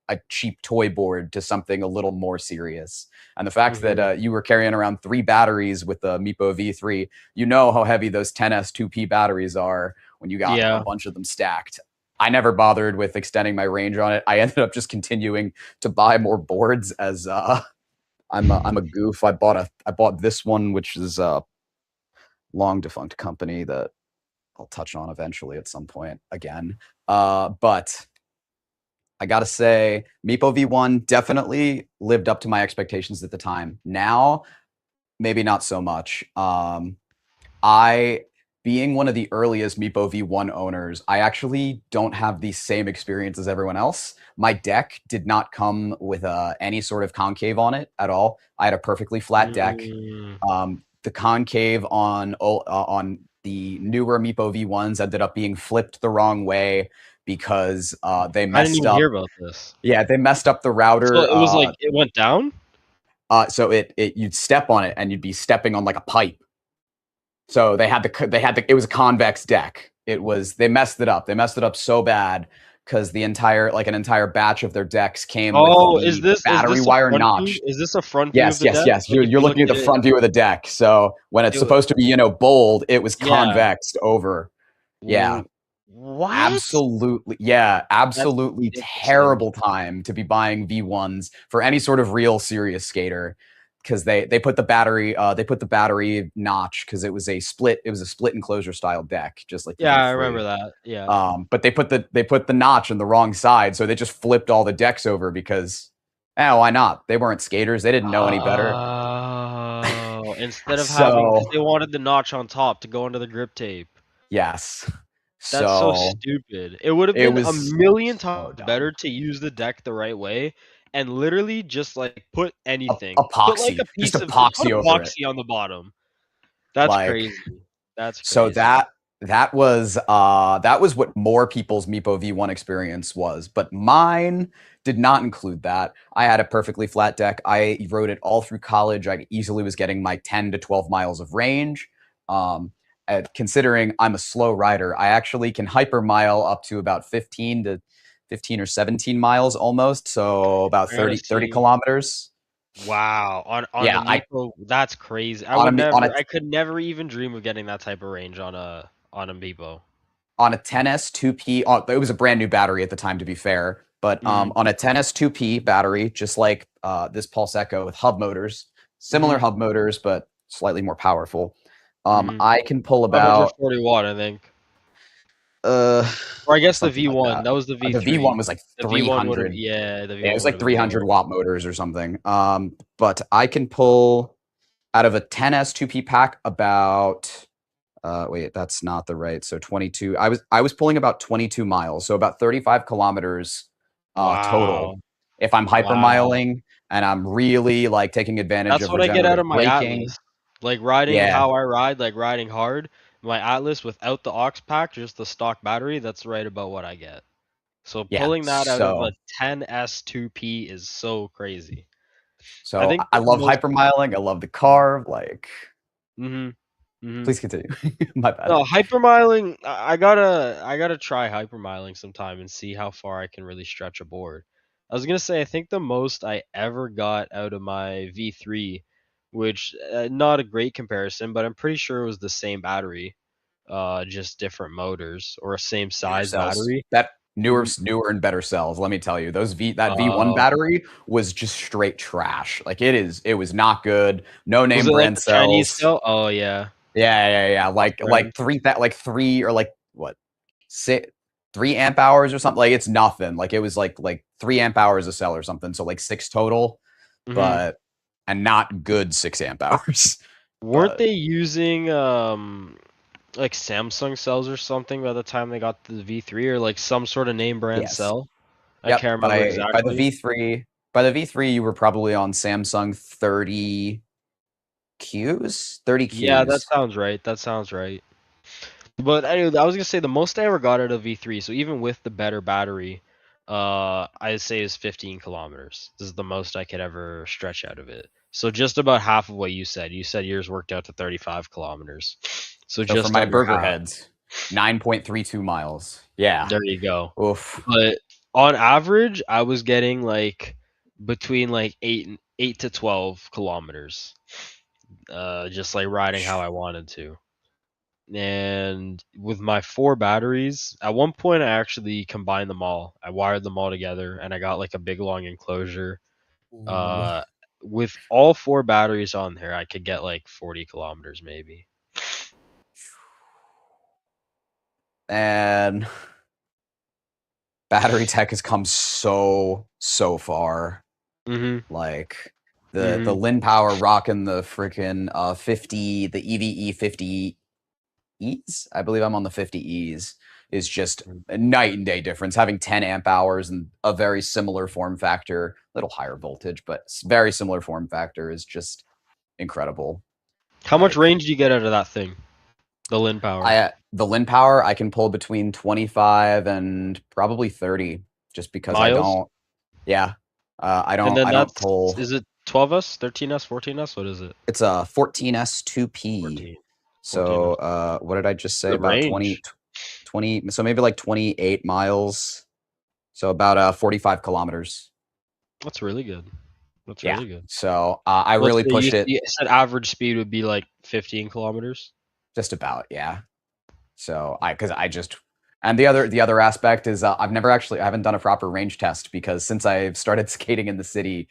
Speaker 2: a cheap toy board to something a little more serious. And the fact that
Speaker 1: Mhm.
Speaker 2: you were carrying around 3 batteries with the Meepo V3, you know how heavy those 10S 2P batteries are when you got a
Speaker 1: Yeah.
Speaker 2: bunch of them stacked. I never bothered with extending my range on it. I ended up just continuing to buy more boards as I'm a goof. I bought this one, which is a long defunct company that I'll touch on eventually at some point again. But I gotta say, Meepo V1 definitely lived up to my expectations at the time. Now, maybe not so much. I, being one of the earliest Meepo V1 owners, I actually don't have the same experience as everyone else. My deck did not come with any sort of concave on it at all. I had a perfectly flat deck.
Speaker 1: Mm.
Speaker 2: The concave on the newer Meepo V1s ended up being flipped the wrong way because they
Speaker 1: I didn't
Speaker 2: messed
Speaker 1: even hear
Speaker 2: up.
Speaker 1: about this.
Speaker 2: Yeah, they messed up the
Speaker 1: So
Speaker 2: router.
Speaker 1: it was like it went down?
Speaker 2: So it you'd step on it and you'd be stepping on like a pipe. So it was a convex deck. They messed it up. They messed it up so bad because an entire batch of their decks came with
Speaker 1: Oh,
Speaker 2: the
Speaker 1: is
Speaker 2: battery
Speaker 1: this a
Speaker 2: wire
Speaker 1: front view?
Speaker 2: notch.
Speaker 1: Is this a front view of
Speaker 2: Yes,
Speaker 1: the
Speaker 2: yes,
Speaker 1: deck?
Speaker 2: yes.
Speaker 1: Like
Speaker 2: You're
Speaker 1: if
Speaker 2: you're
Speaker 1: you look
Speaker 2: looking at
Speaker 1: at
Speaker 2: the
Speaker 1: it,
Speaker 2: front view of the deck. So when it's
Speaker 1: it
Speaker 2: supposed to be, bold, it was
Speaker 1: yeah.
Speaker 2: convexed over. Yeah,
Speaker 1: What? That's
Speaker 2: absolutely
Speaker 1: interesting.
Speaker 2: terrible time to be buying V1s for any sort of real serious skater because they put the battery notch because it was a split enclosure style deck just like the
Speaker 1: Yeah, I remember
Speaker 2: V3.
Speaker 1: that. Yeah.
Speaker 2: But they put the notch on the wrong side, so they just flipped all the decks over because why not? They weren't skaters, they didn't know any better.
Speaker 1: Oh, instead of having, because
Speaker 2: So
Speaker 1: they wanted the notch on top to go under the grip tape.
Speaker 2: yes,
Speaker 1: That's so
Speaker 2: so
Speaker 1: stupid. It would have
Speaker 2: it
Speaker 1: been a
Speaker 2: was
Speaker 1: million
Speaker 2: so
Speaker 1: times
Speaker 2: dumb.
Speaker 1: better to use the deck the right way and literally just like put anything. Put like
Speaker 2: Epoxy,
Speaker 1: a
Speaker 2: just
Speaker 1: piece of put
Speaker 2: epoxy over it.
Speaker 1: epoxy on the bottom. That's
Speaker 2: Like
Speaker 1: crazy. That's
Speaker 2: so
Speaker 1: crazy.
Speaker 2: that was what more people's Meepo V1 experience was, but mine did not include that. I had a perfectly flat deck. I rode it all through college. I easily was getting my 10 to 12 miles of range. Um, Considering I'm a slow rider, I actually can hypermile up to about 15 or 17 miles almost, so about
Speaker 1: I gotta
Speaker 2: 30
Speaker 1: see.
Speaker 2: kilometers.
Speaker 1: Wow, on the
Speaker 2: Yeah, I
Speaker 1: Meepo, that's crazy.
Speaker 2: on a on a
Speaker 1: I could never even dream of getting that type of range on a Meepo.
Speaker 2: on a 10S 2P. It was a brand new battery at the time, to be fair. But
Speaker 1: Mhm.
Speaker 2: on a 10S 2P battery, just like this Pulse Echo with hub motors, similar
Speaker 1: Mhm.
Speaker 2: hub motors, but slightly more powerful.
Speaker 1: Mhm.
Speaker 2: I can pull about
Speaker 1: 540 watt, I think.
Speaker 2: uh
Speaker 1: Or I guess the
Speaker 2: something like
Speaker 1: V1.
Speaker 2: that.
Speaker 1: That was the
Speaker 2: The V1
Speaker 1: V3.
Speaker 2: was like
Speaker 1: The V1 would have,
Speaker 2: 300.
Speaker 1: yeah, the
Speaker 2: Yeah, it
Speaker 1: V1
Speaker 2: was
Speaker 1: would
Speaker 2: like
Speaker 1: have been
Speaker 2: 300
Speaker 1: lower.
Speaker 2: watt motors or something. But I can pull out of a 10S 2P pack about wait, that's not the right. So 22. I was pulling about 22 miles, so about 35 kilometers total.
Speaker 1: Wow.
Speaker 2: If I'm
Speaker 1: Wow.
Speaker 2: hypermiling and I'm really like taking advantage
Speaker 1: That's
Speaker 2: of
Speaker 1: what I get out
Speaker 2: regenerative
Speaker 1: of my
Speaker 2: braking,
Speaker 1: Atlas. Like riding
Speaker 2: yeah,
Speaker 1: how I ride, like riding hard, my Atlas without the aux pack, just the stock battery, that's right about what I get. So
Speaker 2: yeah.
Speaker 1: pulling that out of a 10S2P is so crazy. I
Speaker 2: So
Speaker 1: think
Speaker 2: I
Speaker 1: the
Speaker 2: love
Speaker 1: most
Speaker 2: hypermiling. I love the car. Like,
Speaker 1: mhm. Mhm.
Speaker 2: please continue. My bad.
Speaker 1: No, hypermiling, I gotta try hypermiling sometime and see how far I can really stretch a board. I was gonna say I think the most I ever got out of my V3, which not a great comparison, but I'm pretty sure it was the same battery, just different motors or a same
Speaker 2: Newer
Speaker 1: size
Speaker 2: cells.
Speaker 1: battery.
Speaker 2: That newer,
Speaker 1: Mhm.
Speaker 2: newer and better cells. Let me tell you, that V1
Speaker 1: Uh,
Speaker 2: battery was just straight trash. Like it was not good. No
Speaker 1: was
Speaker 2: name
Speaker 1: it like
Speaker 2: brand
Speaker 1: the Chinese
Speaker 2: cells.
Speaker 1: cell? Oh yeah,
Speaker 2: Yeah.
Speaker 1: off brand.
Speaker 2: Like three or like what, six, 3 amp hours or something. Like it's nothing. Like it was like 3 amp hours a cell or something. So like six total,
Speaker 1: Mhm.
Speaker 2: but and not good 6 amp hours.
Speaker 1: Weren't
Speaker 2: But
Speaker 1: they using like Samsung cells or something by the time they got the V3 or like some sort of name brand
Speaker 2: yes,
Speaker 1: cell. I
Speaker 2: yep.
Speaker 1: can't remember exactly.
Speaker 2: By the V3, you were probably on Samsung 30
Speaker 1: Yeah, that
Speaker 2: Qs.
Speaker 1: sounds right. That sounds right. But anyway, I was gonna say the most I ever got out of V3, so even with the better battery, I'd say is 15 kilometers. This is the most I could ever stretch out of it. So just about half of what you said. You said yours worked out to 35 kilometers. So
Speaker 2: So for
Speaker 1: just
Speaker 2: my
Speaker 1: under
Speaker 2: burger
Speaker 1: half.
Speaker 2: heads, 9.32 miles. Yeah.
Speaker 1: There you go.
Speaker 2: Oof.
Speaker 1: But on average, I was getting like between like 8 to 12 kilometers. Just like riding how I wanted to. And with my four batteries, at one point I actually combined them all. I wired them all together and I got like a big long enclosure.
Speaker 2: Ooh.
Speaker 1: Uh with all four batteries on there, I could get like 40 kilometers maybe.
Speaker 2: And battery tech has come so far.
Speaker 1: Mhm.
Speaker 2: Like the
Speaker 1: Mhm.
Speaker 2: Lin Power rocking the freaking 50, the EVE 50 E's. I believe I'm on the 50 E's. Is just a night and day difference. Having 10 amp hours and a very similar form factor, a little higher voltage, but very similar form factor is just incredible.
Speaker 1: How much
Speaker 2: Like
Speaker 1: range do you get out of that thing? The Lin Power.
Speaker 2: the Lin Power, I can pull between 25 and probably 30, just because I
Speaker 1: Miles?
Speaker 2: don't. Yeah,
Speaker 1: And then
Speaker 2: I don't
Speaker 1: that's
Speaker 2: pull.
Speaker 1: is it 12S, 13S, 14S? What is it?
Speaker 2: It's a 14S 2P.
Speaker 1: 14.
Speaker 2: So
Speaker 1: 14S.
Speaker 2: what did I just say?
Speaker 1: Good
Speaker 2: About
Speaker 1: range.
Speaker 2: 20. So maybe like 28 miles. So about 45 kilometers.
Speaker 1: That's really good. That's
Speaker 2: Yeah.
Speaker 1: really good.
Speaker 2: So I
Speaker 1: What's
Speaker 2: really
Speaker 1: the
Speaker 2: pushed it
Speaker 1: you said average speed would be like 15 kilometers?
Speaker 2: just about. Yeah. So because I just and the other aspect is I haven't done a proper range test because since I've started skating in the city,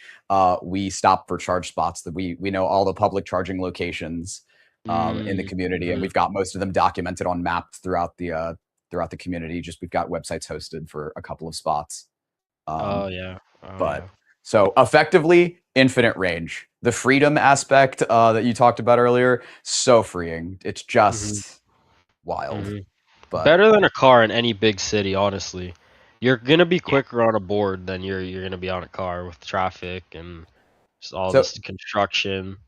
Speaker 2: we stop for charge spots that we know all the public charging locations in the
Speaker 1: Mm,
Speaker 2: community, and
Speaker 1: mhm.
Speaker 2: we've got most of them documented on maps throughout the community. Just we've got websites hosted for a couple of spots.
Speaker 1: Oh
Speaker 2: Um,
Speaker 1: yeah. Oh
Speaker 2: but
Speaker 1: yeah.
Speaker 2: so effectively infinite range. The freedom aspect that you talked about earlier, so freeing. It's
Speaker 1: Mhm.
Speaker 2: just wild.
Speaker 1: Mhm.
Speaker 2: But
Speaker 1: Better than a car in any big city, honestly. You're gonna be
Speaker 2: yeah.
Speaker 1: quicker on a board than you're gonna be on a car with traffic and just all
Speaker 2: So
Speaker 1: this construction.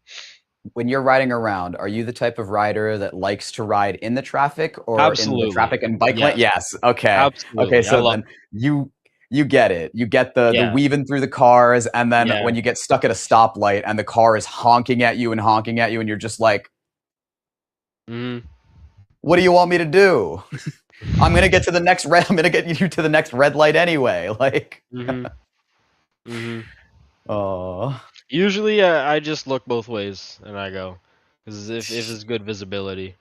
Speaker 2: when you're riding around, are you the type of rider that likes to ride in the traffic or in the
Speaker 1: Absolutely.
Speaker 2: traffic and bike lane?
Speaker 1: Yes.
Speaker 2: Yes. Okay. Okay.
Speaker 1: Absolutely. I
Speaker 2: So
Speaker 1: love
Speaker 2: then you get it. You get the
Speaker 1: yeah.
Speaker 2: weaving through the cars, and then
Speaker 1: Yeah.
Speaker 2: when you get stuck at a stoplight and the car is honking at you, and you're just like,
Speaker 1: Mhm.
Speaker 2: "What do you want me to do? I'm gonna get to the next red. I'm gonna get you to the next red light anyway." Like,
Speaker 1: Mhm. Mhm.
Speaker 2: oh,
Speaker 1: Usually, I just look both ways and I go, because if it's good visibility,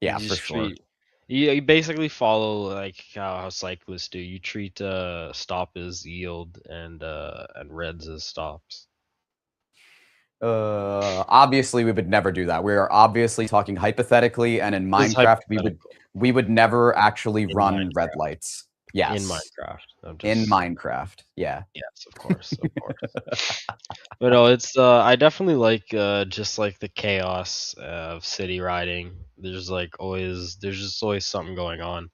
Speaker 1: you
Speaker 2: yeah, for
Speaker 1: just
Speaker 2: sure.
Speaker 1: treat you basically follow like how cyclists do. You treat stop as yield and reds as stops.
Speaker 2: Obviously we would never do that. We are obviously talking hypothetically, and in
Speaker 1: This is
Speaker 2: Minecraft
Speaker 1: hypothetical
Speaker 2: we would never actually
Speaker 1: in
Speaker 2: run red
Speaker 1: Minecraft.
Speaker 2: lights.
Speaker 1: In
Speaker 2: Yes,
Speaker 1: Minecraft, I'm
Speaker 2: in
Speaker 1: just
Speaker 2: Minecraft. Yeah.
Speaker 1: yes, of course, of course. But no, it's I definitely like just like the chaos of city riding. There's just always something going on.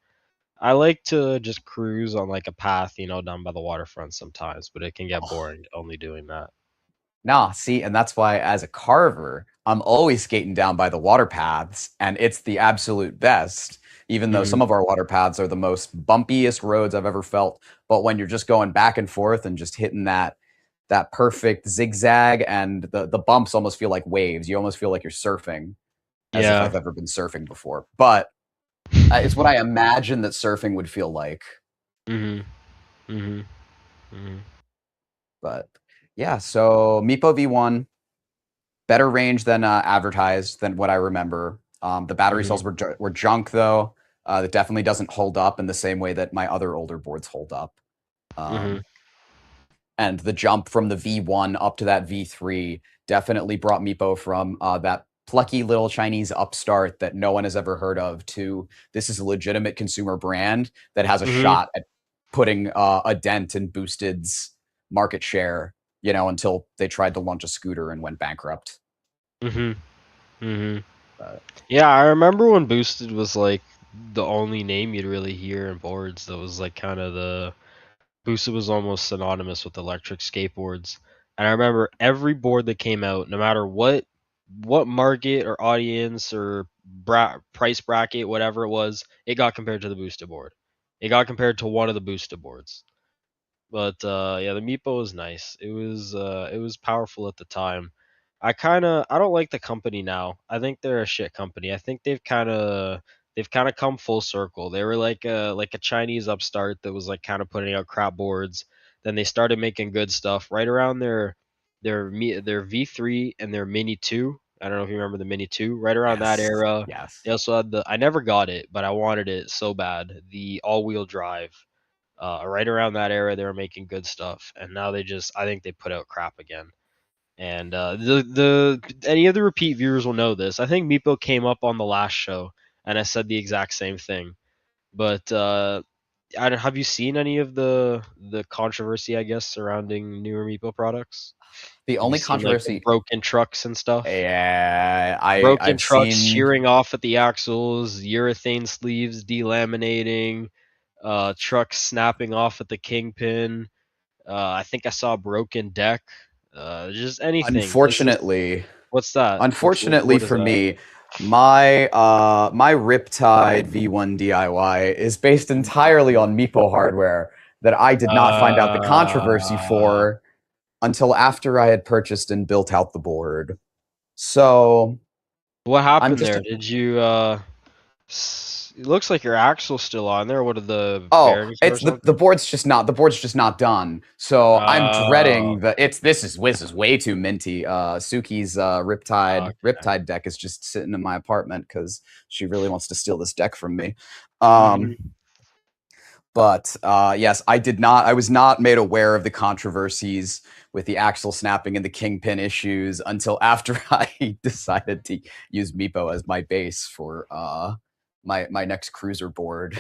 Speaker 1: I like to just cruise on like a path, down by the waterfront sometimes, but it can get
Speaker 2: Oh,
Speaker 1: boring only doing that.
Speaker 2: nah, see, and that's why as a carver, I'm always skating down by the water paths, and it's the absolute best. Even though
Speaker 1: Mhm.
Speaker 2: some of our water paths are the most bumpiest roads I've ever felt, but when you're just going back and forth and just hitting that perfect zigzag, and the bumps almost feel like waves. You almost feel like you're surfing, as if
Speaker 1: Yeah.
Speaker 2: I've ever been surfing before. But it's what I imagine that surfing would feel like.
Speaker 1: Mhm. Mhm. Mhm.
Speaker 2: But yeah, so Meepo V1, better range than advertised than what I remember. The battery
Speaker 1: Mhm.
Speaker 2: cells were junk though. That definitely doesn't hold up in the same way that my other older boards hold up.
Speaker 1: Mhm.
Speaker 2: Um, and the jump from the V1 up to that V3 definitely brought Meepo from that plucky little Chinese upstart that no one has ever heard of to this is a legitimate consumer brand that has a
Speaker 1: Mhm.
Speaker 2: shot at putting a dent in Boosted's market share, until they tried to launch a scooter and went bankrupt.
Speaker 1: Mhm. Mhm.
Speaker 2: Uh,
Speaker 1: Yeah, I remember when Boosted was like the only name you'd really hear in boards. That was like kind of the Boosted was almost synonymous with electric skateboards. And I remember every board that came out, no matter what market or audience or price bracket, whatever it was, it got compared to the Boosted board. It got compared to one of the Boosted boards. But yeah, the Meepo was nice. It was powerful at the time. I don't like the company now. I think they're a shit company. I think they've kind of come full circle. They were like a Chinese upstart that was like kind of putting out crap boards. Then they started making good stuff right around their V3 and their Mini 2. I don't know if you remember the Mini 2. Right around that
Speaker 2: yes,
Speaker 1: era,
Speaker 2: yes.
Speaker 1: they also had the I never got it, but I wanted it so bad. The all-wheel drive. Right around that era, they were making good stuff, and now I think they put out crap again. And the any of the repeat viewers will know this. I think Meepo came up on the last show, and I said the exact same thing. But have you seen any of the controversy, I guess, surrounding newer Meepo products?
Speaker 2: The
Speaker 1: Have you
Speaker 2: only
Speaker 1: seen like the
Speaker 2: controversy,
Speaker 1: broken trucks and stuff?
Speaker 2: yeah,
Speaker 1: Broken
Speaker 2: I've
Speaker 1: trucks
Speaker 2: seen.
Speaker 1: shearing off at the axles, urethane sleeves delaminating, trucks snapping off at the kingpin. I think I saw a broken deck. Just anything. It's just
Speaker 2: Unfortunately,
Speaker 1: what's that? Which
Speaker 2: unfortunately
Speaker 1: board is
Speaker 2: for
Speaker 1: that?
Speaker 2: me, my Riptide V1 DIY is based entirely on Meepo hardware that I did not find out the controversy
Speaker 1: Uh,
Speaker 2: for until after I had purchased and built out the board. So
Speaker 1: what
Speaker 2: I'm
Speaker 1: happened
Speaker 2: just
Speaker 1: there? Did you It looks like your axle's still on there. What are the
Speaker 2: Oh,
Speaker 1: bearings or
Speaker 2: it's the
Speaker 1: something?
Speaker 2: board's just not done. So I'm
Speaker 1: Oh,
Speaker 2: dreading the it's this is way too minty. Suki's
Speaker 1: okay.
Speaker 2: Riptide deck is just sitting in my apartment because she really wants to steal this deck from me.
Speaker 1: Mhm.
Speaker 2: Um, but yes, I was not made aware of the controversies with the axle snapping and the kingpin issues until after I decided to use Meepo as my base for my next cruiser board.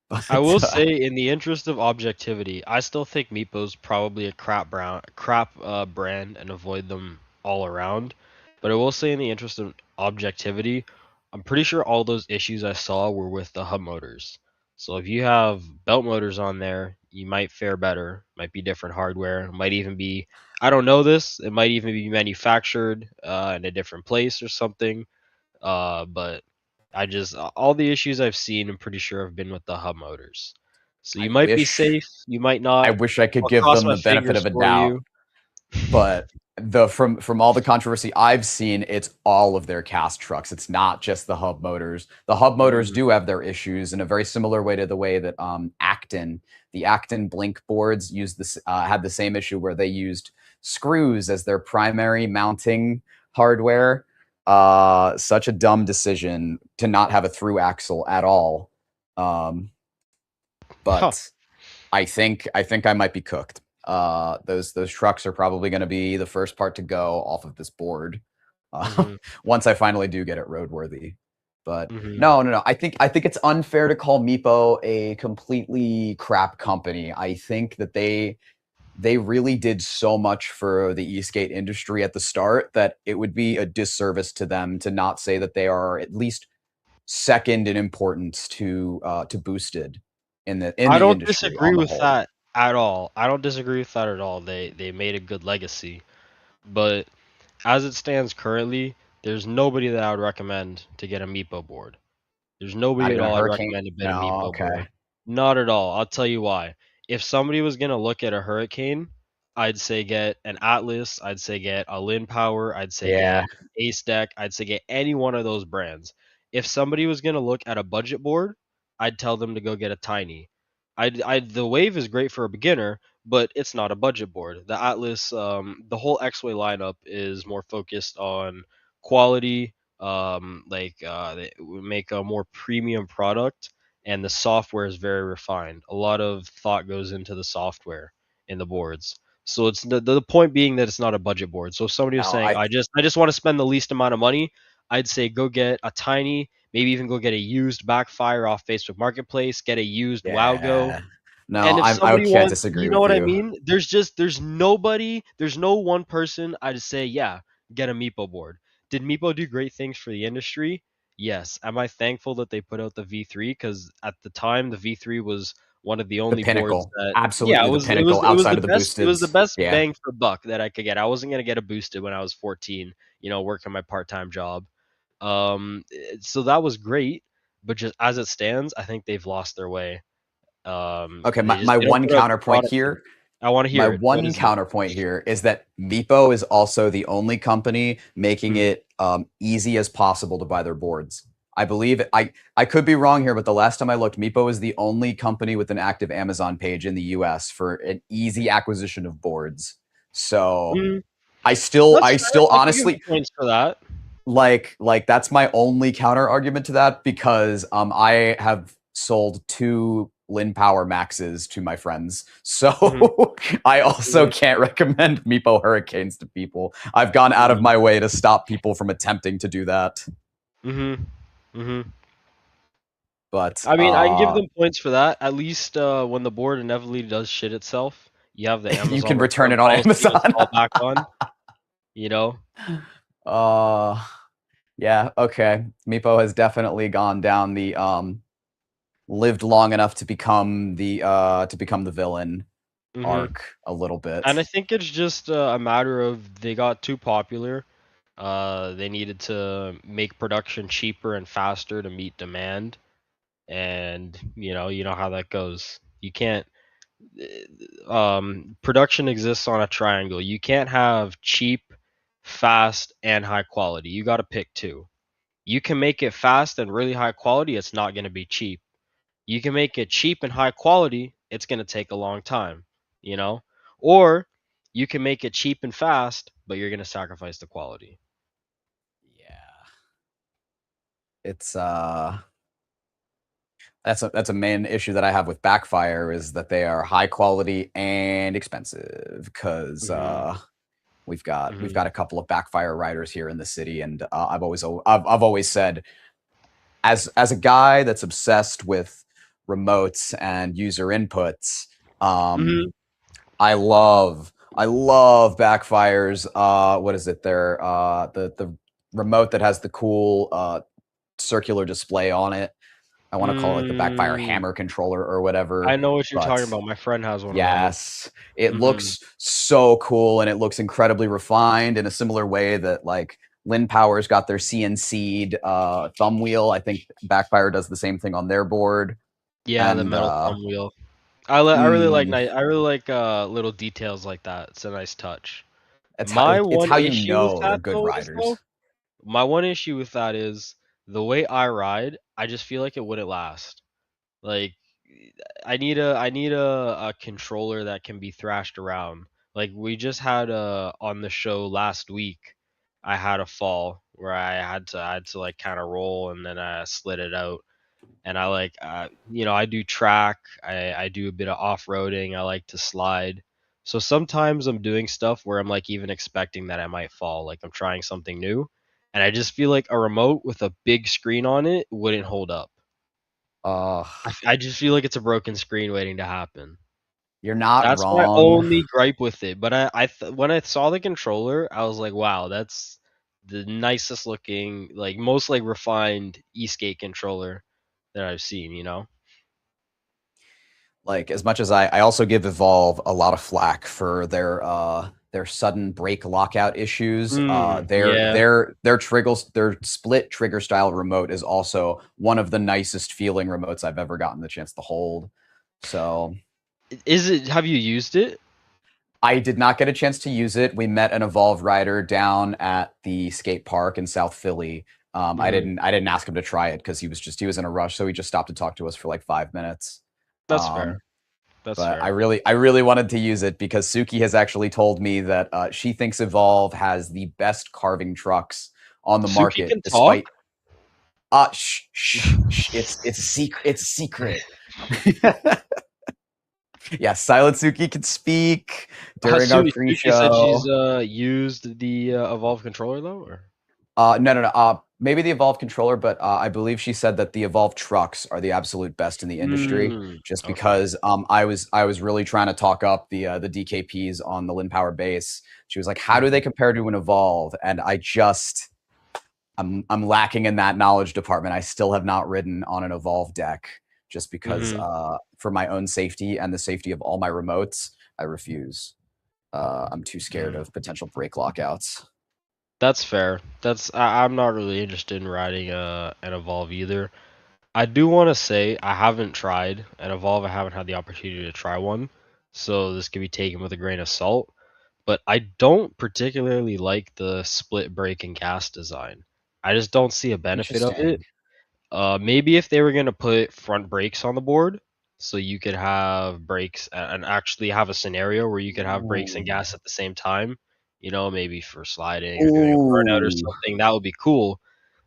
Speaker 1: I
Speaker 2: But
Speaker 1: will say, in the interest of objectivity, I still think Meepo's probably a crap brand, and avoid them all around. But I will say, in the interest of objectivity, I'm pretty sure all those issues I saw were with the hub motors. So if you have belt motors on there, you might fare better. Might be different hardware. Might even be, I don't know this. It might even be manufactured in a different place or something. But I just all the issues I've seen, I'm pretty sure have been with the hub motors. So
Speaker 2: I
Speaker 1: you might be
Speaker 2: wish
Speaker 1: safe, you might
Speaker 2: I
Speaker 1: not.
Speaker 2: wish I could
Speaker 1: I'll
Speaker 2: give
Speaker 1: cross
Speaker 2: them
Speaker 1: my
Speaker 2: the benefit
Speaker 1: fingers
Speaker 2: of a
Speaker 1: for
Speaker 2: doubt,
Speaker 1: you.
Speaker 2: but the from all the controversy I've seen, it's all of their cast trucks. It's not just the hub motors. The hub motors
Speaker 1: Mm,
Speaker 2: do have their issues in a very similar way to the way that the Acton Blink boards used this had the same issue where they used screws as their primary mounting hardware. Such a dumb decision to not have a through axle at all. Um,
Speaker 1: huh.
Speaker 2: but I think I might be cooked. Those trucks are probably going to be the first part to go off of this board uh,
Speaker 1: Mhm.
Speaker 2: once I finally do get it roadworthy. But
Speaker 1: Mhm.
Speaker 2: no. I think it's unfair to call Meepo a completely crap company. I think that they really did so much for the e-skate industry at the start that it would be a disservice to them to not say that they are at least second in importance to Boosted in
Speaker 1: I
Speaker 2: the
Speaker 1: don't
Speaker 2: industry
Speaker 1: disagree
Speaker 2: on the
Speaker 1: with
Speaker 2: whole.
Speaker 1: that at all. I don't disagree with that at all. They made a good legacy, but as it stands currently, there's nobody that I would recommend to get a Meepo board. There's
Speaker 2: Not
Speaker 1: nobody at
Speaker 2: even a
Speaker 1: all I'd
Speaker 2: hurricane?
Speaker 1: recommend to bid a
Speaker 2: No,
Speaker 1: Meepo
Speaker 2: okay.
Speaker 1: board. Not at all. I'll tell you why. If somebody was gonna look at a Hurricane, I'd say get an Atlas. I'd say get a Lin Power. I'd say
Speaker 2: Yeah.
Speaker 1: get an Ace Deck. I'd say get any one of those brands. If somebody was gonna look at a budget board, I'd tell them to go get a Tiny. The Wave is great for a beginner, but it's not a budget board. The Atlas, the whole X-Way lineup is more focused on quality, they make a more premium product, and the software is very refined. A lot of thought goes into the software in the boards. So it's the point being that it's not a budget board. So if somebody was
Speaker 2: No,
Speaker 1: saying, I just want to spend the least amount of money, I'd say go get a Tiny, maybe even go get a used Backfire off Facebook Marketplace, get a used WowGo.
Speaker 2: yeah. No,
Speaker 1: And if
Speaker 2: I
Speaker 1: somebody
Speaker 2: can't
Speaker 1: wants,
Speaker 2: disagree
Speaker 1: you know
Speaker 2: with
Speaker 1: what I
Speaker 2: you.
Speaker 1: mean? There's nobody, there's no one person I'd say, yeah, get a Meepo board. Did Meepo do great things for the industry? Yes. Am I thankful that they put out the V3? Because at the time, the V3 was one of the
Speaker 2: The
Speaker 1: only boards
Speaker 2: pinnacle.
Speaker 1: that, yeah,
Speaker 2: Absolutely the pinnacle outside of the
Speaker 1: it was the
Speaker 2: boosteds.
Speaker 1: best
Speaker 2: Yeah.
Speaker 1: bang for buck that I could get. I wasn't gonna get a boosted when I was 14, working my part-time job. So that was great, but just as it stands, I think they've lost their way.
Speaker 2: Okay,
Speaker 1: They
Speaker 2: my
Speaker 1: don't
Speaker 2: one
Speaker 1: put out good
Speaker 2: counterpoint
Speaker 1: product.
Speaker 2: here
Speaker 1: I want to
Speaker 2: My
Speaker 1: hear it. What
Speaker 2: one
Speaker 1: is it?
Speaker 2: counterpoint here is that Meepo is also the only company making
Speaker 1: Mhm.
Speaker 2: it easy as possible to buy their boards. I could be wrong here, but the last time I looked, Meepo is the only company with an active Amazon page in the US for an easy acquisition of boards. So
Speaker 1: Mhm. That's
Speaker 2: I
Speaker 1: fair.
Speaker 2: still
Speaker 1: I give you
Speaker 2: honestly
Speaker 1: points for that.
Speaker 2: that's my only counter argument to that because I have sold two Lin Power Maxes to my friends.
Speaker 1: Mhm.
Speaker 2: So I also
Speaker 1: Mhm.
Speaker 2: can't recommend Meepo Hurricanes to people. I've gone out of
Speaker 1: Mhm.
Speaker 2: my way to stop people from attempting to do that.
Speaker 1: Mhm. Mhm.
Speaker 2: But
Speaker 1: I mean, I can give them points for that. At least when the board inevitably does shit itself, you have the
Speaker 2: you
Speaker 1: Amazon
Speaker 2: can return
Speaker 1: return
Speaker 2: it on
Speaker 1: policy to
Speaker 2: Amazon.
Speaker 1: fall back on. You know.
Speaker 2: uh yeah, okay. Meepo has definitely gone down the lived long enough to become the villain
Speaker 1: Mhm.
Speaker 2: arc a little
Speaker 1: And I
Speaker 2: bit.
Speaker 1: think it's just a matter of they got too popular. They needed to make production cheaper and faster to meet demand, and you know how that goes. You can't. Production exists on a triangle. You can't have cheap, fast, and high quality. You got to pick two. You can make it fast and really high quality, it's not going to be cheap. You can make it cheap and high quality, it's going to take a long time, you know? Or you can make it cheap and fast, but you're going to sacrifice the quality.
Speaker 2: Yeah. It's that's a main issue that I have with Backfire is that they are high quality and expensive because
Speaker 1: Mhm.
Speaker 2: we've got
Speaker 1: Mhm.
Speaker 2: a couple of Backfire riders here in the city, and I've always said as a guy that's obsessed with remotes and user inputs,
Speaker 1: Mhm.
Speaker 2: I love Backfire's what is it there the remote that has the cool circular display on it. I want to call it like the Backfire
Speaker 1: Mm,
Speaker 2: hammer controller or whatever.
Speaker 1: I know what you're
Speaker 2: But
Speaker 1: talking about. My friend has one of those.
Speaker 2: yes, it
Speaker 1: Mhm.
Speaker 2: looks so cool and it looks incredibly refined in a similar way that like Lin Power's got their CNC'd thumb wheel. I think Backfire does the same thing on their board.
Speaker 1: Yeah, the
Speaker 2: And
Speaker 1: metal thumb wheel.
Speaker 2: mm,
Speaker 1: I really like little details like that. It's a nice touch. My
Speaker 2: it's
Speaker 1: one
Speaker 2: how you
Speaker 1: issue with
Speaker 2: know they're
Speaker 1: that
Speaker 2: good
Speaker 1: though is
Speaker 2: riders.
Speaker 1: though, my one issue with that is the way I ride, I just feel like it wouldn't last. Like I need a controller that can be thrashed around. Like we just had on the show last week, I had a fall where I had to like kind of roll and then I slid it out. And I like you know, I do track, I do a bit of off-roading, I like to slide. So sometimes I'm doing stuff where I'm like even expecting that I might fall, like I'm trying something new, and I just feel like a remote with a big screen on it wouldn't hold up.
Speaker 2: Uh,
Speaker 1: I just feel like it's a broken screen waiting to happen.
Speaker 2: you're not
Speaker 1: That's my
Speaker 2: wrong.
Speaker 1: only gripe with it. But when I saw the controller, I was like, wow, that's the nicest looking, like most like refined E-skate controller that I've seen. You know?
Speaker 2: Like as much as I also give Evolve a lot of flack for their sudden break lockout issues.
Speaker 1: Yeah.
Speaker 2: Their split trigger style remote is also one of the nicest feeling remotes I've ever gotten the chance to hold. So
Speaker 1: Is it? Have you used it?
Speaker 2: I did not get a chance to use it. We met an Evolve rider down at the skate park in South Philly. I
Speaker 1: Hmm.
Speaker 2: didn't ask him to try it because he was in a rush, so he just stopped to talk to us for like 5 minutes.
Speaker 1: That's fair.
Speaker 2: Um,
Speaker 1: That's
Speaker 2: but
Speaker 1: fair.
Speaker 2: I really wanted to use it because Suki has actually told me that she thinks Evolve has the best carving trucks on the
Speaker 1: Suki
Speaker 2: market,
Speaker 1: can talk.
Speaker 2: despite it's a secret. It's a secret. Yeah, Silent Suki can speak during our
Speaker 1: Suki said she's
Speaker 2: pre-show.
Speaker 1: used the Evolve controller though, or
Speaker 2: No, no, no. Maybe the Evolve controller, but I believe she said that the Evolve trucks are the absolute best in the industry. Just
Speaker 1: okay.
Speaker 2: because I was really trying to talk up the DKPs on the Lin Power base. She was like, "How do they
Speaker 1: Hmm.
Speaker 2: compare to an Evolve?" And I'm lacking in that knowledge department. I still have not ridden on an Evolve deck just because
Speaker 1: Hmm.
Speaker 2: for my own safety and the safety of all my remotes, I refuse. I'm too scared
Speaker 1: Hmm.
Speaker 2: of potential break lockouts.
Speaker 1: That's fair. I'm not really interested in riding an Evolve either. I do want to say I haven't tried an Evolve. I haven't had the opportunity to try one, so this could be taken with a grain of salt. But I don't particularly like the split brake and gas design. I just don't see a benefit of it.
Speaker 2: Interesting.
Speaker 1: Maybe if they were gonna put front brakes on the board, so you could have brakes and actually have a scenario where you could have brakes and
Speaker 2: Ooh.
Speaker 1: gas at the same time. You know, maybe for sliding or doing a burnout or
Speaker 2: Ooh.
Speaker 1: something. That would be cool.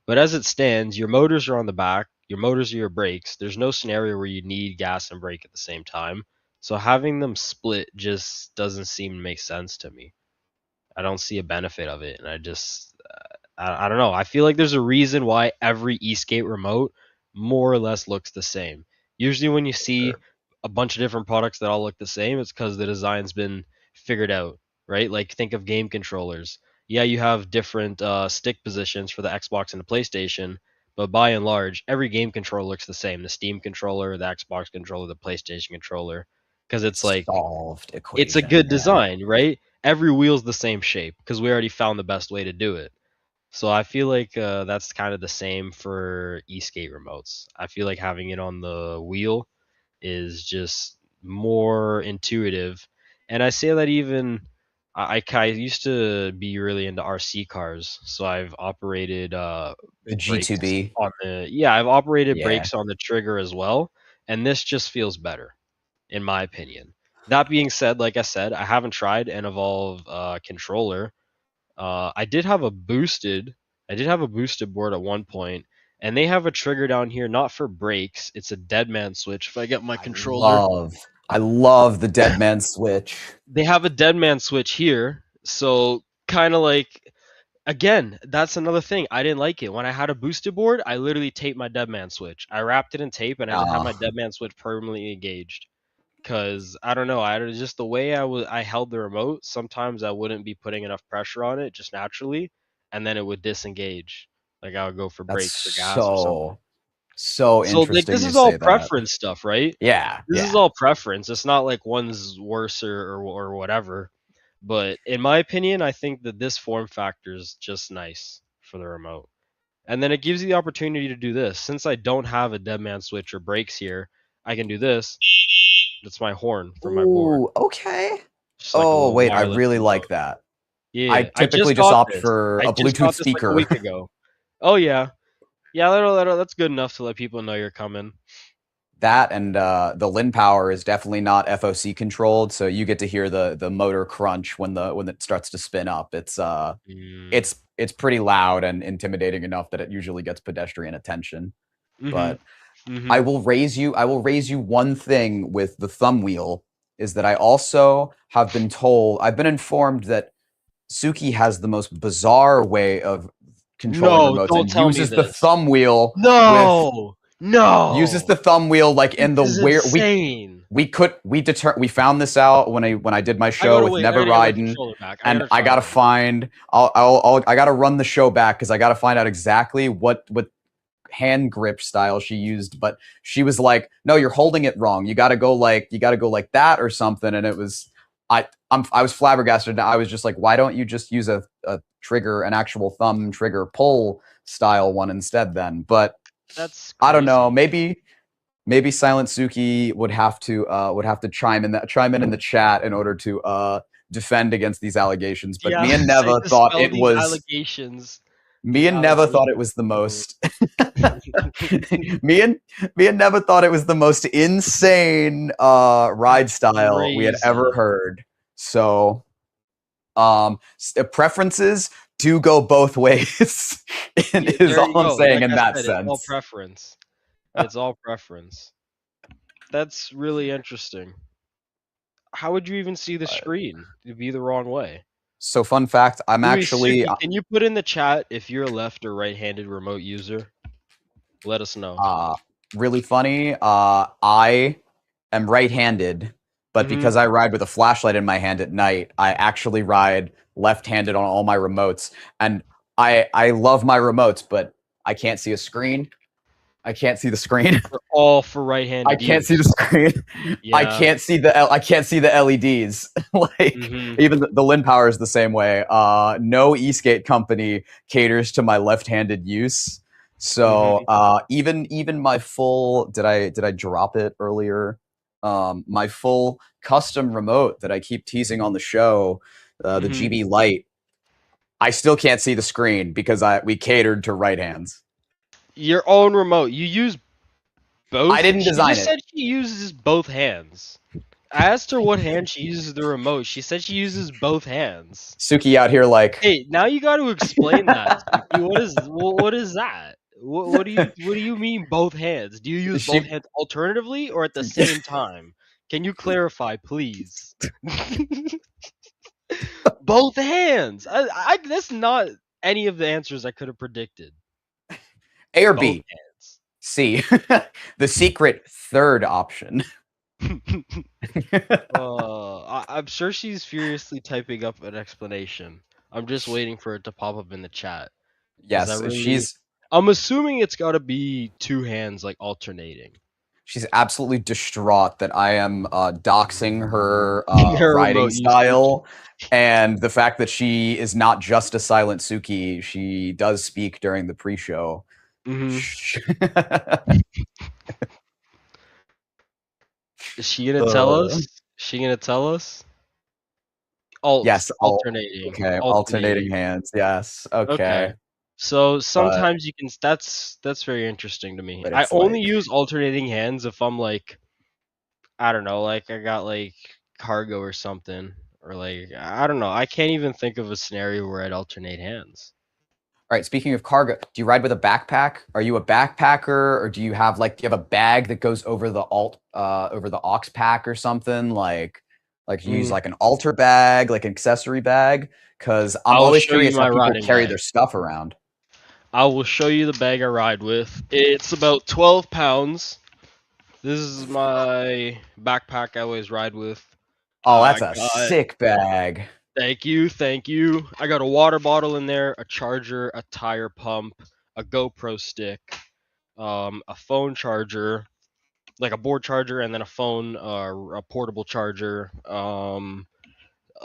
Speaker 1: But as it stands, your motors are on the back. Your motors are your brakes. There's no scenario where you need gas and brake at the same time. So having them split just doesn't seem to make sense to me. I don't see a benefit of it, and I don't know. I feel like there's a reason why every Eastgate remote more or less looks the same. Usually, when you see
Speaker 2: Sure.
Speaker 1: a bunch of different products that all look the same, it's because the design's been figured out, right? Like think of game controllers. Yeah, you have different stick positions for the Xbox and the PlayStation, but by and large, every game controller looks the same. The Steam controller, the Xbox controller, the PlayStation controller, because it's like
Speaker 2: Solved
Speaker 1: it's a
Speaker 2: equation.
Speaker 1: good
Speaker 2: Yeah.
Speaker 1: design, right? Every wheel's the same shape because we already found the best way to do it. So I feel like that's kind of the same for e-skate remotes. I feel like having it on the wheel is just more intuitive. And I say that even I used to be really into RC cars, so I've operated
Speaker 2: The
Speaker 1: brakes
Speaker 2: G2B.
Speaker 1: on the yeah, I've operated
Speaker 2: Yeah.
Speaker 1: brakes on the trigger as well, and this just feels better, in my opinion. That being said, like I said, I haven't tried an Evolve controller. I did have a boosted, I did have a boosted board at one point, and they have a trigger down here, not for brakes. It's a dead man switch. If I get my
Speaker 2: I
Speaker 1: controller,
Speaker 2: love I love the Dead Man switch.
Speaker 1: they have a dead man switch here, so kind of like again, that's another thing. I didn't like it. When I had a boosted board, I literally taped my dead man switch. I wrapped it in tape and I just had
Speaker 2: Uh,
Speaker 1: my dead man switch permanently engaged. Cause I don't know, I just the way I held the remote. Sometimes I wouldn't be putting enough pressure on it just naturally, and then it would disengage. Like I would go for
Speaker 2: that's
Speaker 1: brakes or gas or something.
Speaker 2: so
Speaker 1: So like
Speaker 2: interesting
Speaker 1: this
Speaker 2: you
Speaker 1: is all
Speaker 2: say that.
Speaker 1: preference stuff, right?
Speaker 2: Yeah,
Speaker 1: This is
Speaker 2: yeah.
Speaker 1: all preference. It's not like one's worse or whatever. But in my opinion, I think that this form factor is just nice for the remote. And then it gives you the opportunity to do this. Since I don't have a dead man switch or brakes here, I can do this. That's my horn from my board.
Speaker 2: Ooh, okay.
Speaker 1: Just like a
Speaker 2: Oh,
Speaker 1: little
Speaker 2: wait, I
Speaker 1: wireless
Speaker 2: really
Speaker 1: remote.
Speaker 2: like that. I
Speaker 1: Yeah, I
Speaker 2: typically
Speaker 1: just
Speaker 2: just
Speaker 1: got
Speaker 2: opt
Speaker 1: this.
Speaker 2: for
Speaker 1: I
Speaker 2: a
Speaker 1: just
Speaker 2: Bluetooth
Speaker 1: got this like a
Speaker 2: speaker.
Speaker 1: week ago. Oh yeah, yeah. That's good enough to let people know you're coming.
Speaker 2: That and the Lin power is definitely not FOC controlled, so you get to hear the motor crunch when it starts to spin up.
Speaker 1: Mm.
Speaker 2: It's pretty loud and intimidating enough that it usually gets pedestrian attention.
Speaker 1: Mhm.
Speaker 2: But
Speaker 1: Mhm.
Speaker 2: I will raise you one thing with the thumb wheel is that I also have been told I've been informed that Suki has the most bizarre way of controlling
Speaker 1: No,
Speaker 2: remotes
Speaker 1: don't
Speaker 2: and
Speaker 1: tell me this.
Speaker 2: with
Speaker 1: No,
Speaker 2: uses
Speaker 1: no.
Speaker 2: the thumb wheel like
Speaker 1: This
Speaker 2: in the
Speaker 1: is
Speaker 2: where
Speaker 1: insane.
Speaker 2: we found this out when I did my
Speaker 1: I
Speaker 2: show
Speaker 1: gotta
Speaker 2: with
Speaker 1: wait. I
Speaker 2: Never
Speaker 1: gotta get my
Speaker 2: Riding,
Speaker 1: controller back. I
Speaker 2: and
Speaker 1: gotta
Speaker 2: I
Speaker 1: try
Speaker 2: gotta
Speaker 1: one.
Speaker 2: find I gotta run the show back because I gotta find out exactly what hand grip style she used, but she was like, "No, you're holding it wrong. You got to go like that or something." And it was I was flabbergasted. I was just like, "Why don't you just use a trigger, an actual thumb trigger pull style one instead then?" But
Speaker 1: That's
Speaker 2: I don't know.
Speaker 1: crazy.
Speaker 2: Maybe Silent Suki would have to chime in the chat in order to defend against these allegations. But
Speaker 1: Yeah,
Speaker 2: me and
Speaker 1: say
Speaker 2: Neva thought
Speaker 1: dispel
Speaker 2: it
Speaker 1: these
Speaker 2: was
Speaker 1: allegations.
Speaker 2: me
Speaker 1: These
Speaker 2: and Neva thought it
Speaker 1: allegations.
Speaker 2: was the most me and me and Neva thought it was the most insane ride
Speaker 1: That's
Speaker 2: style we had ever
Speaker 1: crazy.
Speaker 2: heard. So preferences do go both ways
Speaker 1: Yeah,
Speaker 2: is
Speaker 1: there
Speaker 2: all
Speaker 1: you
Speaker 2: I'm
Speaker 1: go.
Speaker 2: saying
Speaker 1: Like
Speaker 2: in
Speaker 1: I
Speaker 2: that
Speaker 1: said, it's all
Speaker 2: sense.
Speaker 1: preference. It's all preference. That's really interesting. How would you even see the screen? It'd be the wrong way.
Speaker 2: So fun fact, I'm
Speaker 1: Louis
Speaker 2: actually
Speaker 1: Suki, can you put in the chat if you're a left or right-handed remote user? Let us know.
Speaker 2: uh, really funny. I am right-handed, but
Speaker 1: Mm-hmm.
Speaker 2: because I ride with a flashlight in my hand at night, I actually ride left-handed on all my remotes. And I love my remotes, but I can't see a screen. I can't see the screen.
Speaker 1: For all for
Speaker 2: I
Speaker 1: right-handed
Speaker 2: can't see the
Speaker 1: use.
Speaker 2: screen.
Speaker 1: Yeah.
Speaker 2: I can't see the LEDs. Like
Speaker 1: Mm-hmm.
Speaker 2: even the Lin Power is the same way. No E-skate company caters to my left-handed use. So
Speaker 1: Mm-hmm.
Speaker 2: even my full did I drop it earlier? My full custom remote that I keep teasing on the show, the
Speaker 1: Mm-hmm.
Speaker 2: GB Lite, I still can't see the screen because I we catered to right hands.
Speaker 1: Your own remote. You use
Speaker 2: I
Speaker 1: both?
Speaker 2: didn't
Speaker 1: She
Speaker 2: design
Speaker 1: just
Speaker 2: it.
Speaker 1: said she uses both hands. I asked her what hand she uses the remote. She said she uses both hands.
Speaker 2: Suki out here like
Speaker 1: Hey, now you got to explain that, Suki. What is that? What do you mean both hands? Do you use both
Speaker 2: she
Speaker 1: hands alternatively or at the same time? Can you clarify, please? Both hands. That's not any of the answers I could have predicted.
Speaker 2: A or
Speaker 1: Both
Speaker 2: B. C. The secret third option.
Speaker 1: hands. I'm sure she's furiously typing up an explanation. I'm just waiting for it to pop up in the chat because
Speaker 2: Yes,
Speaker 1: I'm assuming it's got to be two hands like alternating.
Speaker 2: she's absolutely distraught that I am doxing her
Speaker 1: Her
Speaker 2: writing
Speaker 1: remote usage.
Speaker 2: style and the fact that she is not just a silent Suki. She does speak during the pre-show.
Speaker 1: Hmm. Is she gonna tell
Speaker 2: uh,
Speaker 1: us? She gonna tell us?
Speaker 2: Yes, alternating
Speaker 1: alternating.
Speaker 2: hands. Yes.
Speaker 1: Okay.
Speaker 2: Okay.
Speaker 1: So
Speaker 2: But
Speaker 1: sometimes you can. That's very interesting to me.
Speaker 2: but
Speaker 1: I
Speaker 2: it's
Speaker 1: only
Speaker 2: like,
Speaker 1: use alternating hands if I'm like, I don't know, like I got like cargo or something, or like I don't know. I can't even think of a scenario where I'd alternate hands.
Speaker 2: all right, speaking of cargo, do you ride with a backpack? Are you a backpacker, or do you have a bag that goes over the over the aux pack or something? Like you use
Speaker 1: Mm,
Speaker 2: like an altar bag, like an accessory bag? Because I'm
Speaker 1: I'll
Speaker 2: always
Speaker 1: show you
Speaker 2: curious how
Speaker 1: my
Speaker 2: people
Speaker 1: riding
Speaker 2: carry
Speaker 1: bag.
Speaker 2: their stuff around.
Speaker 1: I will show you the bag I ride with. It's about 12 pounds. This is my backpack I always ride with.
Speaker 2: Oh,
Speaker 1: I
Speaker 2: that's a
Speaker 1: got
Speaker 2: sick bag.
Speaker 1: Thank you, thank you. I got a water bottle in there, a charger, a tire pump, a GoPro stick, a phone charger, like a board charger, and then a phone, a portable charger,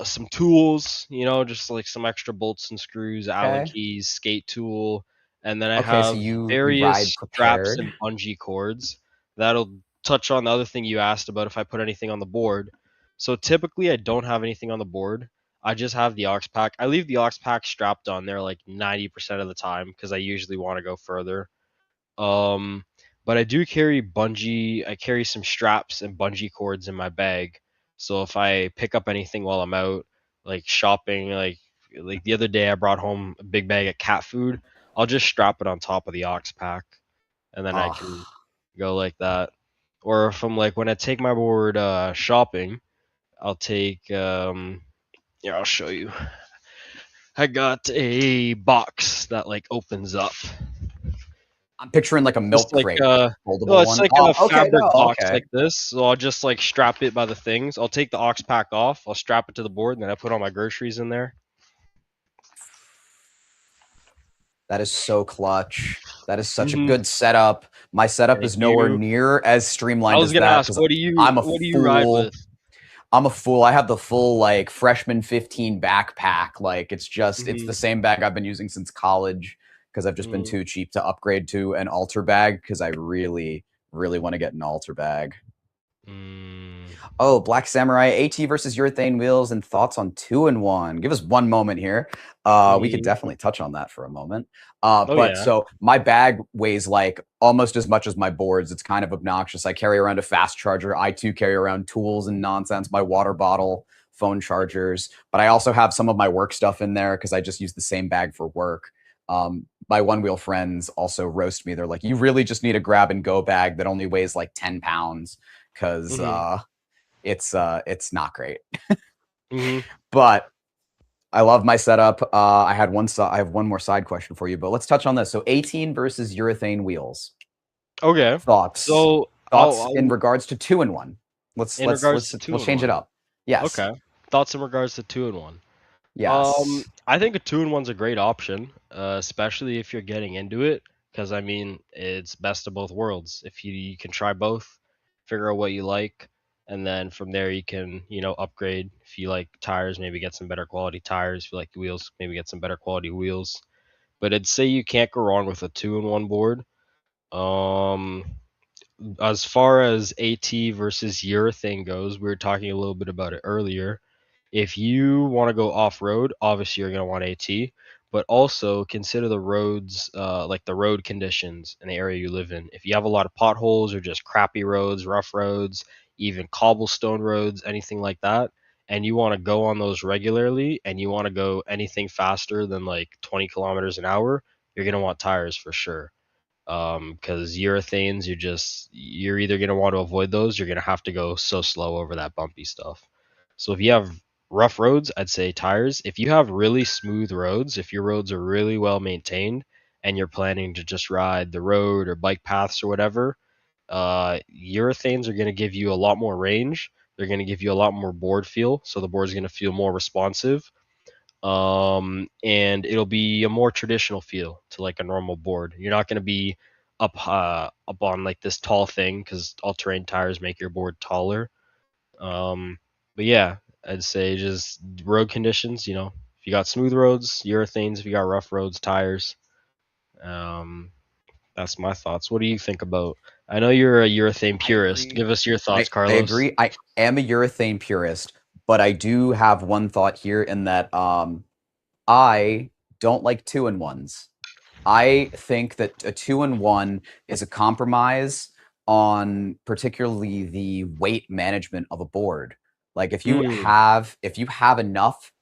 Speaker 1: some tools, just like some extra bolts and screws, Allen
Speaker 2: Okay.
Speaker 1: keys, skate tool, and then I
Speaker 2: Okay, so
Speaker 1: have
Speaker 2: you
Speaker 1: various
Speaker 2: ride
Speaker 1: straps
Speaker 2: prepared.
Speaker 1: and bungee cords. That'll touch on the other thing you asked about if I put anything on the board. So typically I don't have anything on the board. I just have the aux pack. I leave the aux pack strapped on there like 90% of the time because I usually want to go further. Um, but I do carry bungee. I carry some straps and bungee cords in my bag. So if I pick up anything while I'm out, like shopping, like the other day, I brought home a big bag of cat food. I'll just strap it on top of the aux pack, and then I can
Speaker 2: Oh,
Speaker 1: go like that. Or if I'm like when I take my board shopping, I'll take yeah, I'll show you. I got a box that like opens up.
Speaker 2: I'm picturing like a
Speaker 1: Just
Speaker 2: milk
Speaker 1: like
Speaker 2: crate,
Speaker 1: no,
Speaker 2: foldable
Speaker 1: it's
Speaker 2: one.
Speaker 1: like
Speaker 2: Oh,
Speaker 1: a
Speaker 2: okay,
Speaker 1: fabric
Speaker 2: no,
Speaker 1: box
Speaker 2: okay.
Speaker 1: like this. So I'll just like strap it by the things. I'll take the aux pack off. I'll strap it to the board, and then I put all my groceries in there.
Speaker 2: That is so clutch. That is such a
Speaker 1: Hmm.
Speaker 2: good setup. My setup
Speaker 1: Thank
Speaker 2: is nowhere
Speaker 1: you.
Speaker 2: near as
Speaker 1: I
Speaker 2: streamlined
Speaker 1: was
Speaker 2: as
Speaker 1: gonna
Speaker 2: that
Speaker 1: ask,
Speaker 2: because
Speaker 1: what do you
Speaker 2: I'm a
Speaker 1: what do you ride with?
Speaker 2: fool. I'm a fool. I have the full like freshman 15 backpack. Like it's
Speaker 1: Hmm.
Speaker 2: the same bag I've been using since college because I've just been
Speaker 1: Hmm.
Speaker 2: too cheap to upgrade to an altar bag because I really want to get an altar bag.
Speaker 1: Mm.
Speaker 2: Oh, Black Samurai, AT versus urethane wheels, and thoughts on 2-in-1. Give us one moment here. We could
Speaker 1: Hmm.
Speaker 2: definitely touch on that for a moment.
Speaker 1: Oh
Speaker 2: But
Speaker 1: yeah.
Speaker 2: so my bag weighs like almost as much as my boards. It's kind of obnoxious. I carry around a fast charger. I too carry around tools and nonsense, my water bottle, phone chargers. But I also have some of my work stuff in there because I just use the same bag for work. My one wheel friends also roast me. They're like, you really just need a grab and go bag that only weighs like 10 pounds because
Speaker 1: Hmm.
Speaker 2: it's not great.
Speaker 1: Hmm.
Speaker 2: But I love my setup. I have one more side question for you, but let's touch on this. So 18 versus urethane wheels.
Speaker 1: Okay.
Speaker 2: Thoughts
Speaker 1: So
Speaker 2: thoughts in regards to 2-in-1.
Speaker 1: in regards to two
Speaker 2: Let's
Speaker 1: in
Speaker 2: change it
Speaker 1: one.
Speaker 2: up. Yes.
Speaker 1: Okay. Thoughts in regards to 2-in-1.
Speaker 2: Yes.
Speaker 1: I think a 2-in-one's a great option, especially if you're getting into it, because I mean it's best of both worlds. If you can try both, figure out what you like, and then from there you can upgrade. If you like tires, maybe get some better quality tires. If you like the wheels, maybe get some better quality wheels. But I'd say you can't go wrong with a 2-in-one board. Um, as far as AT versus urethane goes, we were talking a little bit about it earlier. If you want to go off road, obviously you're going to want AT, but also consider the roads, like the road conditions in the area you live in. If you have a lot of potholes or just crappy roads, rough roads, even cobblestone roads, anything like that, and you want to go on those regularly and you want to go anything faster than like 20 kilometers an hour, you're going to want tires for sure. Because urethanes, you're either gonna want to avoid those, you're gonna have to go so slow over that bumpy stuff. So if you have rough roads, I'd say tires. If you have really smooth roads, if your roads are really well maintained, and you're planning to just ride the road or bike paths or whatever, urethanes are gonna give you a lot more range. They're gonna give you a lot more board feel, so the board's gonna feel more responsive, and it'll be a more traditional feel to like a normal board. You're not going to be up on like this tall thing because all-terrain tires make your board taller. But yeah, I'd say just road conditions. If you got smooth roads, urethanes. If you got rough roads, tires. Um, that's my thoughts. What do you think about? I know you're a urethane
Speaker 2: I
Speaker 1: purist.
Speaker 2: agree.
Speaker 1: Give us your thoughts,
Speaker 2: I
Speaker 1: Carlos.
Speaker 2: agree. I am a urethane purist, but I do have one thought here in that I don't like two and ones. I think that a two and one is a compromise on particularly the weight management of a board. Like
Speaker 1: Mm.
Speaker 2: if you have enough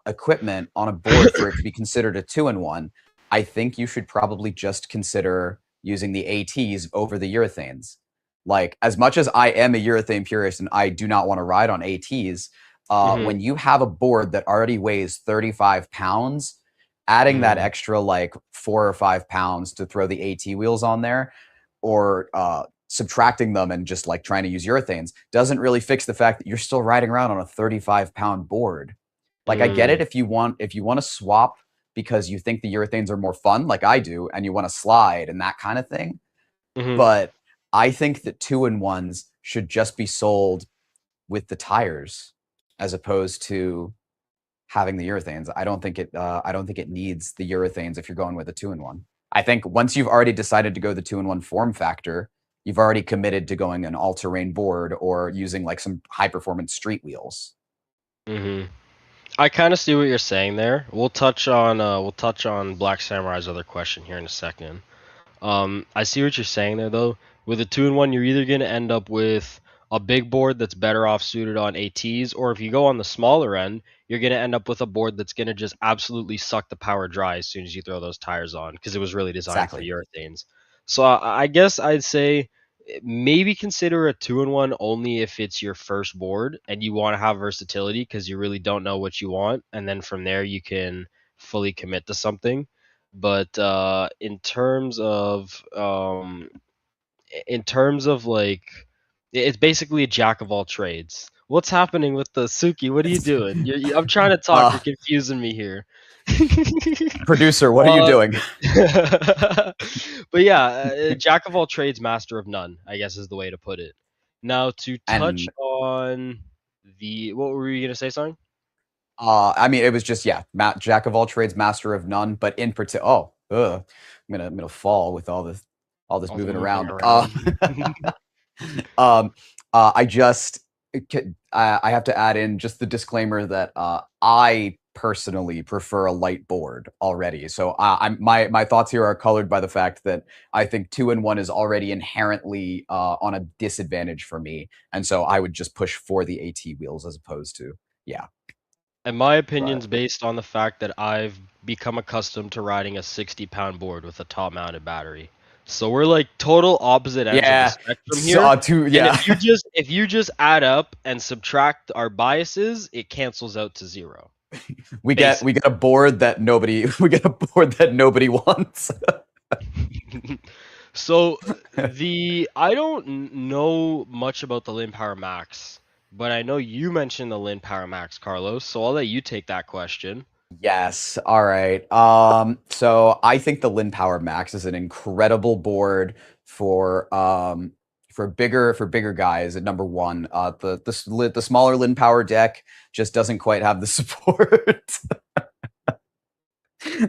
Speaker 2: equipment on a board for it to be considered a two in one, I think you should probably just consider using the ATs over the urethanes. Like, as much as I am a urethane purist and I do not want to ride on ATs,
Speaker 1: Mhm.
Speaker 2: when you have a board that already weighs 35 pounds, adding that
Speaker 1: Mhm.
Speaker 2: extra like 4 or 5 pounds to throw the AT wheels on there, or subtracting them and just like trying to use urethanes doesn't really fix the fact that you're still riding around on a 35-pound board. Like, I get
Speaker 1: Mm.
Speaker 2: it if you want to swap because you think the urethanes are more fun, like I do, and you want to slide and that kind of thing.
Speaker 1: Mhm.
Speaker 2: But I think that two in ones should just be sold with the tires as opposed to having the urethanes. I don't think it needs the urethanes if you're going with a two in one. I think once you've already decided to go the two in one form factor, you've already committed to going an all terrain board or using like some high performance street wheels.
Speaker 1: Mhm. I kind of see what you're saying there. We'll touch on Black Samurai's other question here in a second. I see what you're saying there though. With a two in one, you're either gonna end up with a big board that's better off suited on ATs, or if you go on the smaller end, you're gonna end up with a board that's gonna just absolutely suck the power dry as soon as you throw those tires on, because it was really designed for
Speaker 2: Exactly.
Speaker 1: urethanes. So I guess I'd say maybe consider a two in one only if it's your first board and you want to have versatility because you really don't know what you want, and then from there you can fully commit to something. But in terms of like, it's basically a jack of all trades. What's happening with the Suki? What are you doing? I'm trying to talk.
Speaker 2: uh
Speaker 1: You're confusing me here.
Speaker 2: Producer, what are you
Speaker 1: uh,
Speaker 2: doing?
Speaker 1: but yeah, jack of all trades, master of none, I guess is the way to put it. Now to touch
Speaker 2: And
Speaker 1: on what were you gonna say, son?
Speaker 2: I mean, it was just, yeah, jack of all trades, master of none. But in particular, I'm gonna fall with all this
Speaker 1: All the
Speaker 2: moving
Speaker 1: moving
Speaker 2: around.
Speaker 1: around.
Speaker 2: Um, I just I have to add in just the disclaimer that I personally prefer a light board already. So I'm my thoughts here are colored by the fact that I think two in one is already inherently on a disadvantage for me, and so I would just push for the AT wheels as opposed to yeah.
Speaker 1: And my
Speaker 2: But
Speaker 1: opinion's based on the fact that I've become accustomed to riding a 60-pound board with a top-mounted battery. So we're like total opposite ends of the
Speaker 2: yeah,
Speaker 1: spectrum here.
Speaker 2: two
Speaker 1: And
Speaker 2: yeah.
Speaker 1: if you just add up and subtract our biases, it cancels out to zero.
Speaker 2: We
Speaker 1: Basic.
Speaker 2: get a board that nobody we get a board that nobody wants.
Speaker 1: So the I don't know much about the Lin Power Max, but I know you mentioned the Lin Power Max, Carlos. So I'll let you take that question.
Speaker 2: Yes. All right. So I think the Lin Power Max is an incredible board for bigger guys at number one. The smaller Lin Power deck just doesn't quite have the support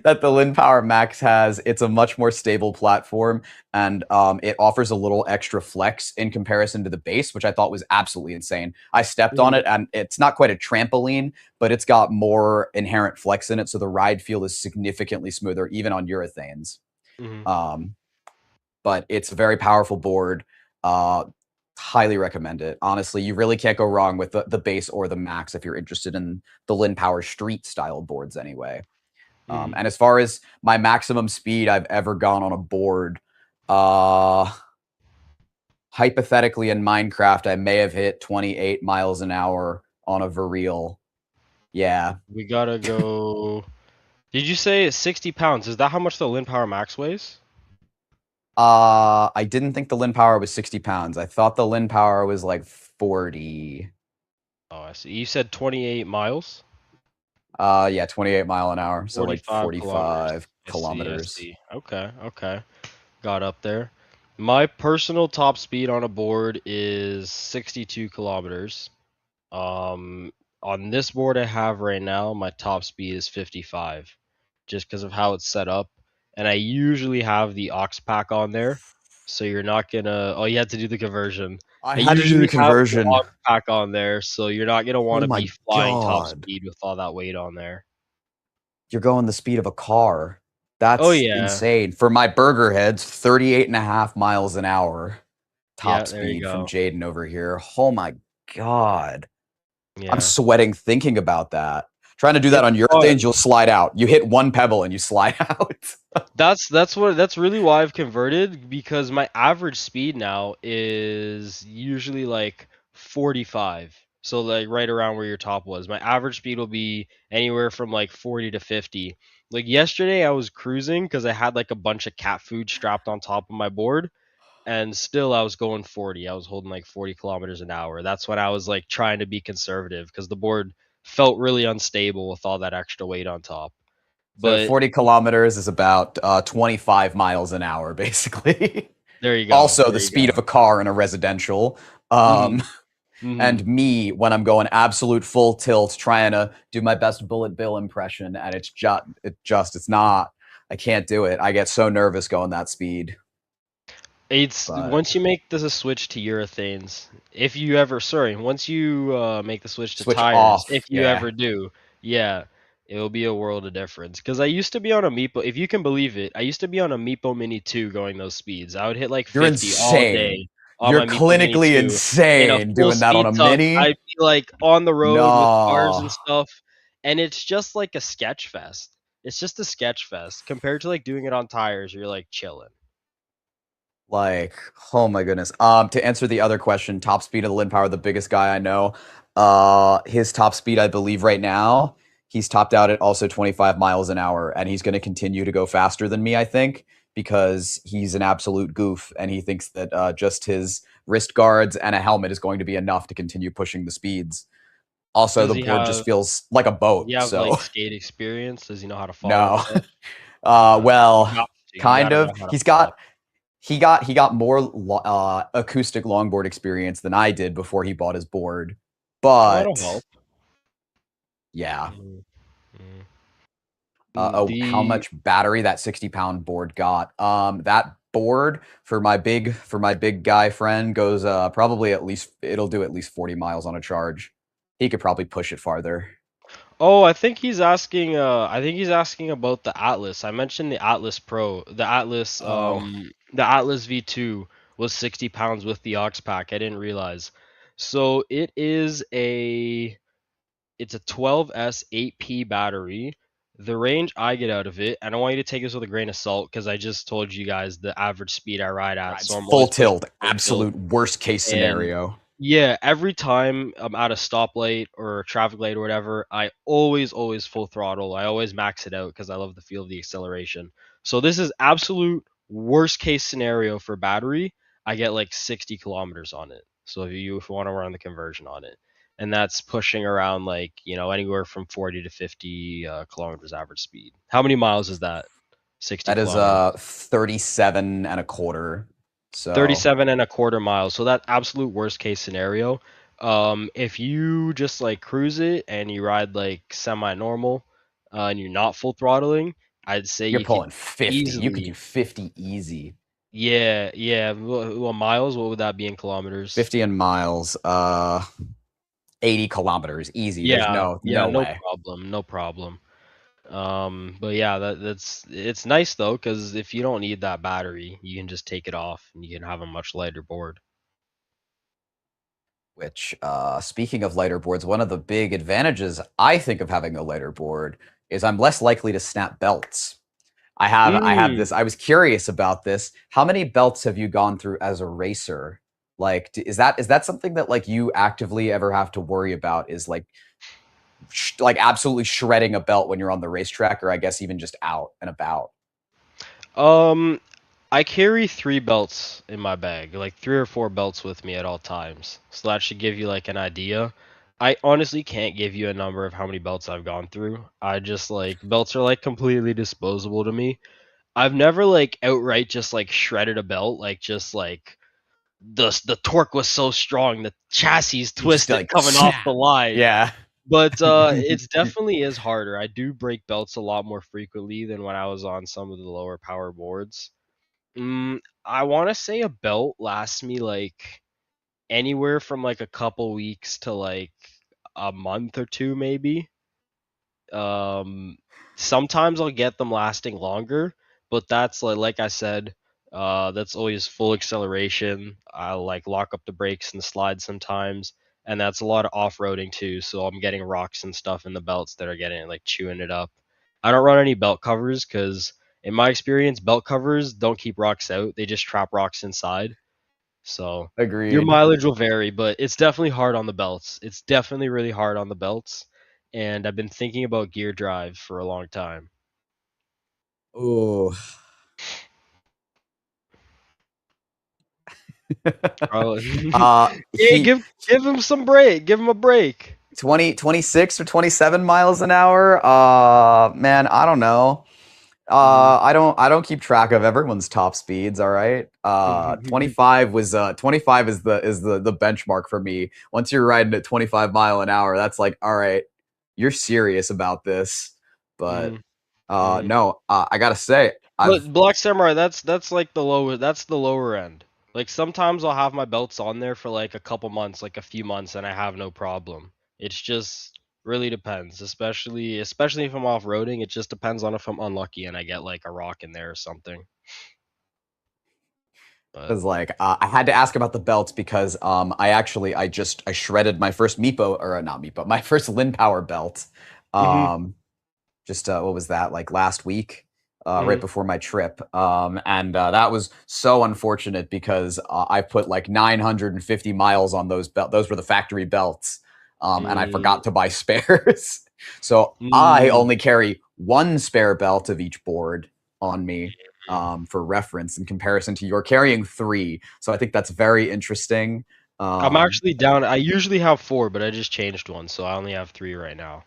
Speaker 2: that the Lin Power Max has. It's a much more stable platform, and it offers a little extra flex in comparison to the base, which I thought was absolutely insane. I stepped on
Speaker 1: Mhm.
Speaker 2: it, and it's not quite a trampoline, but it's got more inherent flex in it, so the ride feel is significantly smoother, even on urethanes.
Speaker 1: Mhm.
Speaker 2: Um, but it's a very powerful board. Uh, Highly recommend it. Honestly, you really can't go wrong with the base or the max if you're interested in the Lin Power Street style boards anyway.
Speaker 1: Mhm.
Speaker 2: And as far as my maximum speed I've ever gone on a board, uh, hypothetically in Minecraft, I may have hit 28 miles an hour on a Virreal. Yeah.
Speaker 1: We gotta go. Did you say it's 60 pounds? Is that how much the Lin Power Max weighs?
Speaker 2: I didn't think the Lin Power was 60 pounds. I thought the Lin Power was like 40.
Speaker 1: Oh, I see. You said 28 miles?
Speaker 2: Yeah, 28 mile an hour. So like
Speaker 1: 45 kilometers.
Speaker 2: 45
Speaker 1: I see, I
Speaker 2: kilometers.
Speaker 1: see. Okay, okay. Got up there. My personal top speed on a board is 62 kilometers. Um, on this board I have right now, my top speed is 55, just because of how it's set up. And I usually have the aux pack on there. so you're not gonna. Oh, you had to do the conversion.
Speaker 2: I
Speaker 1: I
Speaker 2: had to do the
Speaker 1: usually have the
Speaker 2: conversion.
Speaker 1: aux pack on there, so you're not gonna
Speaker 2: Oh
Speaker 1: want to
Speaker 2: my
Speaker 1: be flying top
Speaker 2: god.
Speaker 1: speed with all that weight on there.
Speaker 2: You're going the speed of a car.
Speaker 1: Oh
Speaker 2: That's
Speaker 1: yeah,
Speaker 2: insane. For my burger heads, 38 and a half miles an hour
Speaker 1: yeah.
Speaker 2: top
Speaker 1: There you
Speaker 2: speed from
Speaker 1: go.
Speaker 2: Jaden over here. Oh my god. I'm
Speaker 1: Yeah,
Speaker 2: sweating thinking about that. Trying to do that
Speaker 1: it's
Speaker 2: on your things,
Speaker 1: fun.
Speaker 2: you'll slide out. You hit one pebble and you slide out.
Speaker 1: That's really why I've converted because my average speed now is usually like 45. So like right around where your top was. My average speed will be anywhere from like 40 to 50. Like yesterday I was cruising cuz I had like a bunch of cat food strapped on top of my board and still I was going 40. I was holding like 40 kilometers an hour. That's when I was like trying to be conservative cuz the board felt really unstable with all that extra weight on top.
Speaker 2: So
Speaker 1: But
Speaker 2: 40 kilometers is about 25 miles an hour, basically.
Speaker 1: there you go.
Speaker 2: Also, the
Speaker 1: There you
Speaker 2: speed
Speaker 1: go.
Speaker 2: of a car in a residential. Um,
Speaker 1: Mhm. Mhm.
Speaker 2: and me when I'm going absolute full tilt, trying to do my best Bullet Bill impression, and it's not. I can't do it. I get so nervous going that speed.
Speaker 1: It's
Speaker 2: But
Speaker 1: once you make the switch to urethanes, if you ever, sorry, once you make the switch to
Speaker 2: switch
Speaker 1: tires, if
Speaker 2: off,
Speaker 1: you
Speaker 2: yeah.
Speaker 1: ever do, yeah, it will be a world of difference. Because I used to be on a Meepo, if you can believe it, I used to be on a Meepo Mini 2 going those speeds. I would hit like
Speaker 2: You're
Speaker 1: 50 all
Speaker 2: insane.
Speaker 1: day on
Speaker 2: You're
Speaker 1: my Meepo Mini
Speaker 2: clinically
Speaker 1: 2. In a
Speaker 2: insane
Speaker 1: full
Speaker 2: doing that on
Speaker 1: speed
Speaker 2: a
Speaker 1: tuck,
Speaker 2: mini.
Speaker 1: I'd be like on the road with cars and
Speaker 2: No.
Speaker 1: stuff, and it's just like a sketch fest. It's just a sketch fest compared to like doing it on tires. You're like chilling.
Speaker 2: Like, oh my goodness. To answer the other question, top speed of the Lin Power, the biggest guy I know. His top speed, I believe, right now, he's topped out at also 25 miles an hour, and he's going to continue to go faster than me, I think, because he's an absolute goof, and he thinks that just his wrist guards and a helmet is going to be enough to continue pushing the speeds. Also,
Speaker 1: Does
Speaker 2: the
Speaker 1: he
Speaker 2: board just
Speaker 1: have
Speaker 2: feels like a
Speaker 1: Do
Speaker 2: boat,
Speaker 1: you have
Speaker 2: so
Speaker 1: like skate experience? Does he know how to fall and
Speaker 2: no.
Speaker 1: stuff? You
Speaker 2: Well,
Speaker 1: got to. You
Speaker 2: kind
Speaker 1: gotta know
Speaker 2: of.
Speaker 1: how to
Speaker 2: He's
Speaker 1: fall.
Speaker 2: got he got more acoustic longboard experience than I did before he bought his board.
Speaker 1: Oh, that'll
Speaker 2: But
Speaker 1: help.
Speaker 2: yeah,
Speaker 1: Mm, mm.
Speaker 2: oh, how
Speaker 1: The
Speaker 2: much battery that 60-pound board got. That board for my big guy friend goes probably at least it'll do at least 40 miles on a charge. He could probably push it farther.
Speaker 1: Oh, I think he's asking. I think he's asking about the Atlas. I mentioned the Atlas Pro.
Speaker 2: Oh,
Speaker 1: The Atlas V2 was 60 pounds with the aux pack. I didn't realize. So it's a 12S 8P battery. The range I get out of it, I don't want you to take this with a grain of salt because I just told you guys the average speed I ride at,
Speaker 2: rides
Speaker 1: so I'm
Speaker 2: full
Speaker 1: always pushing
Speaker 2: tilt,
Speaker 1: full tilt.
Speaker 2: absolute worst case
Speaker 1: And
Speaker 2: scenario.
Speaker 1: yeah, every time I'm at a stoplight or a traffic light or whatever, I always full throttle. I always max it out because I love the feel of the acceleration. So this is absolute worst case scenario for battery. I get like 60 kilometers on it. So if you want to run the conversion on it, and that's pushing around like anywhere from 40 to 50 kilometers average speed. How many miles is that? 60
Speaker 2: That is
Speaker 1: kilometers.
Speaker 2: 37 and a quarter. So
Speaker 1: 37 and a quarter miles. So that absolute worst case scenario. If you just like cruise it and you ride like semi normal, and you're not full throttling, I'd say
Speaker 2: you're
Speaker 1: you could
Speaker 2: pulling 50. You could do
Speaker 1: easily,
Speaker 2: 50 easy.
Speaker 1: yeah, yeah. Well, miles, what would that be in kilometers?
Speaker 2: 50 in miles, 80 kilometers, easy. There's
Speaker 1: Yeah, yeah,
Speaker 2: no
Speaker 1: no
Speaker 2: way.
Speaker 1: problem, no problem. But yeah, it's nice though, because if you don't need that battery, you can just take it off and you can have a much lighter board.
Speaker 2: Which, speaking of lighter boards, one of the big advantages I think of having a lighter board is I'm less likely to snap belts. I have
Speaker 1: Mm.
Speaker 2: this. I was curious about this. How many belts have you gone through as a racer? Like, is that something that like you actively ever have to worry about? Is like absolutely shredding a belt when you're on the racetrack, or I guess even just out and about.
Speaker 1: Um, I carry 3 belts in my bag, like 3 or 4 belts with me at all times. So that should give you like an idea. I honestly can't give you a number of how many belts I've gone through. I just like belts are like completely disposable to me. I've never like outright just like shredded a belt, like just like the torque was so strong, the chassis
Speaker 2: You just
Speaker 1: twisted
Speaker 2: like
Speaker 1: coming off the
Speaker 2: snap.
Speaker 1: line.
Speaker 2: Yeah.
Speaker 1: But it's definitely is harder. I do break belts a lot more frequently than when I was on some of the lower power boards. I want to say a belt lasts me like anywhere from like a couple weeks to like a month or two, maybe. Um, Sometimes I'll get them lasting longer, but that's like I said, that's always full acceleration. I'll like lock up the brakes and slide sometimes, and that's a lot of off-roading too. So I'm getting rocks and stuff in the belts that are getting like chewing it up. I don't run any belt covers because, in my experience, belt covers don't keep rocks out; they just trap rocks inside. So your
Speaker 2: Agreed.
Speaker 1: mileage will vary, but it's definitely hard on the belts. It's definitely really hard on the belts. And I've been thinking about gear drive for a long time.
Speaker 2: Ooh.
Speaker 1: Oh, yeah,
Speaker 2: He
Speaker 1: give him some break. Give him a break.
Speaker 2: 20, 26 or 27 miles an hour. Man, I don't know.
Speaker 1: Mm.
Speaker 2: I don't keep track of everyone's top speeds, all right? 25 is the benchmark for me. Once you're riding at 25 mile an hour, that's like, all right, you're serious about this. But
Speaker 1: Mm. Mm.
Speaker 2: no, I gotta say, I've
Speaker 1: But Black Samurai, that's like that's the lower end. Like sometimes I'll have my belts on there for like a couple months, like a few months, and I have no problem. It's just really depends, especially if I'm off roading. It just depends on if I'm unlucky and I get like a rock in there or something. But
Speaker 2: was like, I had to ask about the belts because I shredded my first Meepo, or not Meepo, my first Lin Power belt.
Speaker 1: hmm
Speaker 2: Um, just what was that, like last week, right
Speaker 1: hmm
Speaker 2: before my trip, and that was so unfortunate because I put like 950 miles on those were the factory belts, and I
Speaker 1: mm
Speaker 2: forgot to buy spares. So I
Speaker 1: mm
Speaker 2: only carry one spare belt of each board on me, for reference, in comparison to you're carrying three. So I think that's very interesting.
Speaker 1: I'm
Speaker 2: um,
Speaker 1: actually down. I usually have four, but I just changed one, so I only have three right now.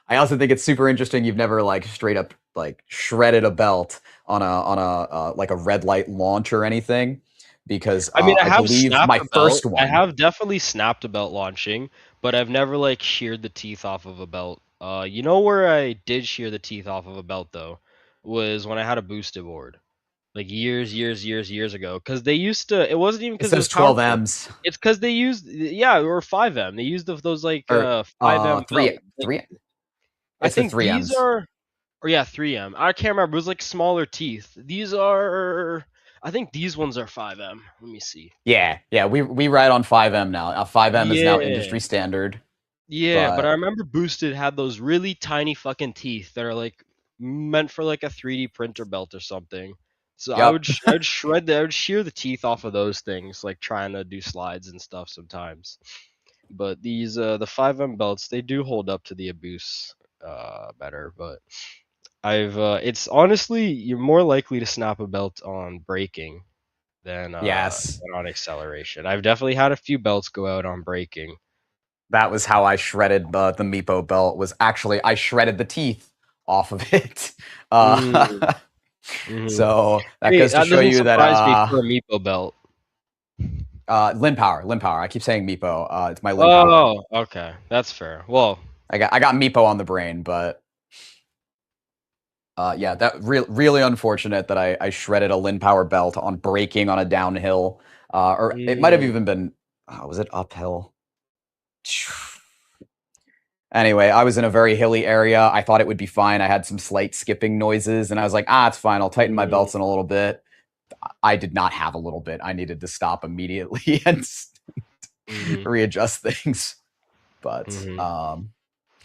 Speaker 2: I also think it's super interesting you've never like straight up like shredded a belt on a like a red light launch or anything, because
Speaker 1: I mean, I
Speaker 2: I
Speaker 1: have
Speaker 2: believe
Speaker 1: snapped
Speaker 2: my
Speaker 1: a belt.
Speaker 2: first
Speaker 1: I
Speaker 2: one.
Speaker 1: have definitely snapped a belt launching, but I've never like sheared the teeth off of a belt. You know where I did shear the teeth off of a belt though, was when I had a boosted board, like years ago. Because they used to. It wasn't even
Speaker 2: It's
Speaker 1: because it was
Speaker 2: those 12
Speaker 1: powerful.
Speaker 2: M's,
Speaker 1: It's because they used, yeah, or 5M. They used those like
Speaker 2: or
Speaker 1: 5M belt. Like,
Speaker 2: three.
Speaker 1: I
Speaker 2: It's the
Speaker 1: think
Speaker 2: three
Speaker 1: these
Speaker 2: M's.
Speaker 1: are. Or yeah, 3M. I can't remember. It was like smaller teeth. These are. I think these ones are 5M. Let me see.
Speaker 2: Yeah, we ride on 5M now. 5M is now
Speaker 1: Yeah.
Speaker 2: industry standard,
Speaker 1: Yeah, but I
Speaker 2: but
Speaker 1: remember Boosted had those really tiny fucking teeth that are like meant for like a 3D printer belt or something. So
Speaker 2: yep.
Speaker 1: I would I would shear the teeth off of those things, like trying to do slides and stuff sometimes. But these the 5M belts, they do hold up to the Abuse better, but I've it's honestly you're more likely to snap a belt on braking
Speaker 2: Yes,
Speaker 1: than on acceleration. I've definitely had a few belts go out on braking.
Speaker 2: that was how I shredded the Meepo belt. Was actually I shredded the teeth off of it.
Speaker 1: Mm,
Speaker 2: Uh,
Speaker 1: hmm
Speaker 2: so that
Speaker 1: Hey,
Speaker 2: goes to
Speaker 1: that
Speaker 2: show
Speaker 1: doesn't
Speaker 2: you that
Speaker 1: surprise me for a Meepo belt.
Speaker 2: Lin Power. I keep saying Meepo. It's my Lin Power.
Speaker 1: Oh, okay, that's fair. Well,
Speaker 2: I got Meepo on the brain, but yeah, that really unfortunate that I shredded a Lin Power belt on braking on a downhill, or it might have
Speaker 1: mm,
Speaker 2: even been, was it uphill? Anyway, I was in a very hilly area. I thought it would be fine. I had some slight skipping noises, and I was like, it's fine. I'll tighten my
Speaker 1: mm,
Speaker 2: belts in a little bit. I did not have a little bit. I needed to stop immediately and
Speaker 1: hmm
Speaker 2: readjust things. But
Speaker 1: hmm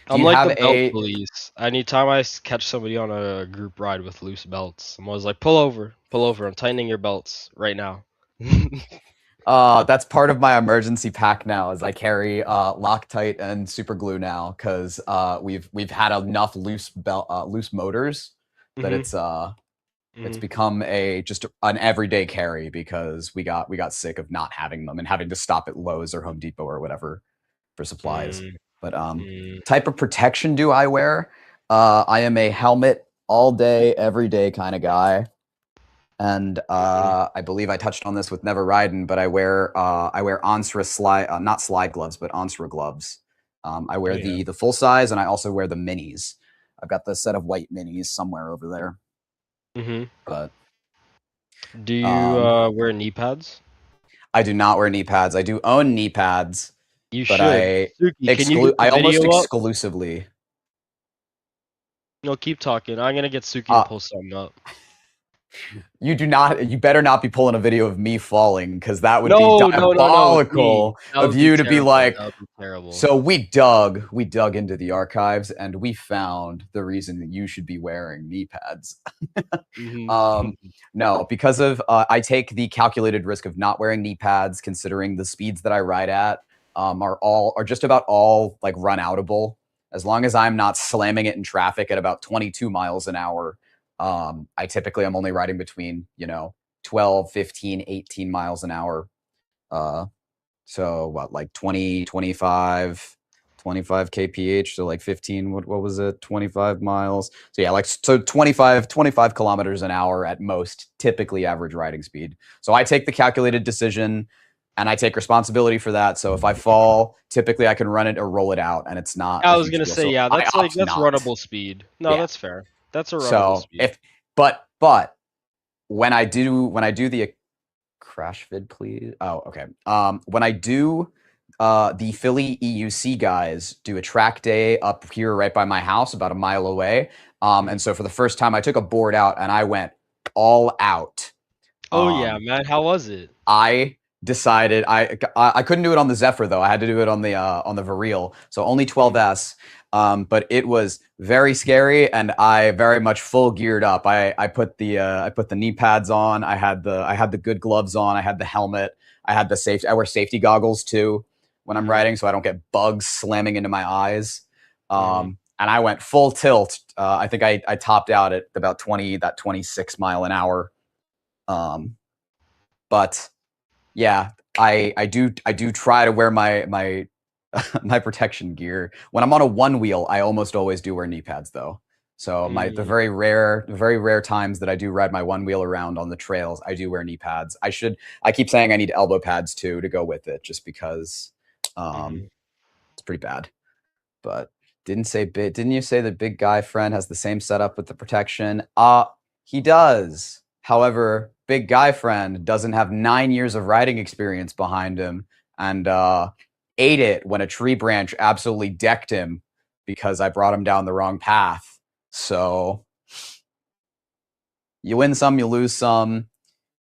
Speaker 2: do
Speaker 1: I'm
Speaker 2: you
Speaker 1: like the
Speaker 2: have
Speaker 1: belt
Speaker 2: a
Speaker 1: police. Anytime catch somebody on a group ride with loose belts, I'm always like, pull over. I'm tightening your belts right now.
Speaker 2: That's part of my emergency pack now. Is I carry Loctite and super glue now because we've had enough loose motors that
Speaker 1: hmm
Speaker 2: it's
Speaker 1: hmm
Speaker 2: become a just an everyday carry because we got sick of not having them and having to stop at Lowe's or Home Depot or whatever for supplies.
Speaker 1: mm
Speaker 2: But
Speaker 1: mm
Speaker 2: type of protection do I wear? I am a helmet all day, every day kind of guy. And
Speaker 1: mm
Speaker 2: I believe I touched on this with Never Riding, but I wear Onsra slide, not slide gloves, but Onsra gloves. I
Speaker 1: Oh
Speaker 2: wear
Speaker 1: yeah.
Speaker 2: the full size, and I also wear the minis. I've got the set of white minis somewhere over there.
Speaker 1: hmm
Speaker 2: But
Speaker 1: Do you
Speaker 2: Um,
Speaker 1: wear knee pads?
Speaker 2: I do not wear knee pads. I do own knee pads,
Speaker 1: You
Speaker 2: but
Speaker 1: should. Suki, can you get the
Speaker 2: I almost
Speaker 1: video up?
Speaker 2: exclusively.
Speaker 1: No, keep talking. I'm gonna get Suki to
Speaker 2: Uh,
Speaker 1: pull something up.
Speaker 2: you do not. You better not be pulling a video of me falling because that would be
Speaker 1: No, no, no, no. With me.
Speaker 2: diabolical
Speaker 1: That
Speaker 2: of
Speaker 1: would be
Speaker 2: you to be
Speaker 1: terrible.
Speaker 2: like.
Speaker 1: That would be terrible.
Speaker 2: So we dug into the archives and we found the reason that you should be wearing knee pads.
Speaker 1: Hmm.
Speaker 2: Um, no, because of I take the calculated risk of not wearing knee pads, considering the speeds that I ride at are just about all like run outable. As long as I'm not slamming it in traffic at about 22 miles an hour, I typically am only riding between 12, 15, 18 miles an hour. Uh, so what, like 20, 25, 25 kph, so like 15, what was it, 25 miles. So yeah, like so 25 kilometers an hour at most, typically average riding speed. So I take the calculated decision and I take responsibility for that. So if I fall, typically I can run it or roll it out and it's not
Speaker 1: I
Speaker 2: a
Speaker 1: was
Speaker 2: huge
Speaker 1: gonna
Speaker 2: deal.
Speaker 1: say,
Speaker 2: So
Speaker 1: yeah,
Speaker 2: I opt
Speaker 1: that's
Speaker 2: not.
Speaker 1: runnable speed. No,
Speaker 2: Yeah.
Speaker 1: that's fair. That's a runnable
Speaker 2: So
Speaker 1: speed.
Speaker 2: if but when I do the crash vid, please. Oh, okay. When I do the Philly EUC guys do a track day up here right by my house, about a mile away. And
Speaker 1: Mhm.
Speaker 2: so for the first time, I took a board out and I went all out.
Speaker 1: Oh yeah,
Speaker 2: Um,
Speaker 1: man. How was it?
Speaker 2: I decided I couldn't do it on the Zephyr though. I had to do it on the Vareal, so only
Speaker 1: Mhm.
Speaker 2: 12S. But it was very scary, and I very much full geared up. I put the knee pads on. I had the good gloves on. I had the helmet. I had the safety. I wear safety goggles too when I'm
Speaker 1: Mhm.
Speaker 2: riding, so I don't get bugs slamming into my eyes.
Speaker 1: Mhm.
Speaker 2: And I went full tilt. I think I topped out at about 26 mile an hour. Um, but yeah, I do try to wear my my protection gear. When I'm on a one wheel, I almost always do wear knee pads though. So my
Speaker 1: Mm.
Speaker 2: the very rare times that I do ride my one wheel around on the trails, I do wear knee pads. I keep saying I need elbow pads too to go with it, just because um,
Speaker 1: Mhm.
Speaker 2: it's pretty bad. But didn't you say the big guy friend has the same setup with the protection? He does. However, big guy friend doesn't have 9 years of riding experience behind him and ate it when a tree branch absolutely decked him because I brought him down the wrong path. So you win some, you lose some.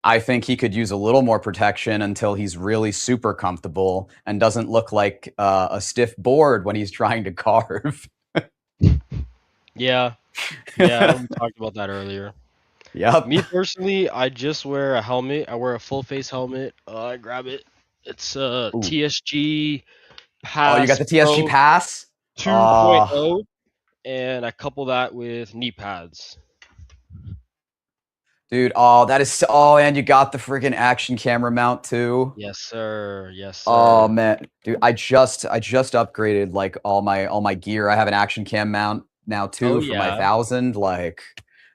Speaker 2: I think he could use a little more protection until he's really super comfortable and doesn't look like a stiff board when he's trying to carve.
Speaker 1: Yeah. Yeah. We talked about that earlier.
Speaker 2: Yep.
Speaker 1: Me personally, I just wear a helmet. I wear a full face helmet. I grab it. It's a
Speaker 2: Ooh.
Speaker 1: TSG
Speaker 2: Oh, you got
Speaker 1: Pass
Speaker 2: the TSG
Speaker 1: Pro
Speaker 2: pass?
Speaker 1: 2.0, and I couple that with knee pads.
Speaker 2: Dude. Oh, that is. Oh, and you got the freaking action camera mount too.
Speaker 1: Yes, sir. Yes,
Speaker 2: Oh
Speaker 1: sir.
Speaker 2: man, dude. I just upgraded like all my gear. I have an action cam mount now
Speaker 1: Oh
Speaker 2: too for my
Speaker 1: yeah.
Speaker 2: 1000. Like,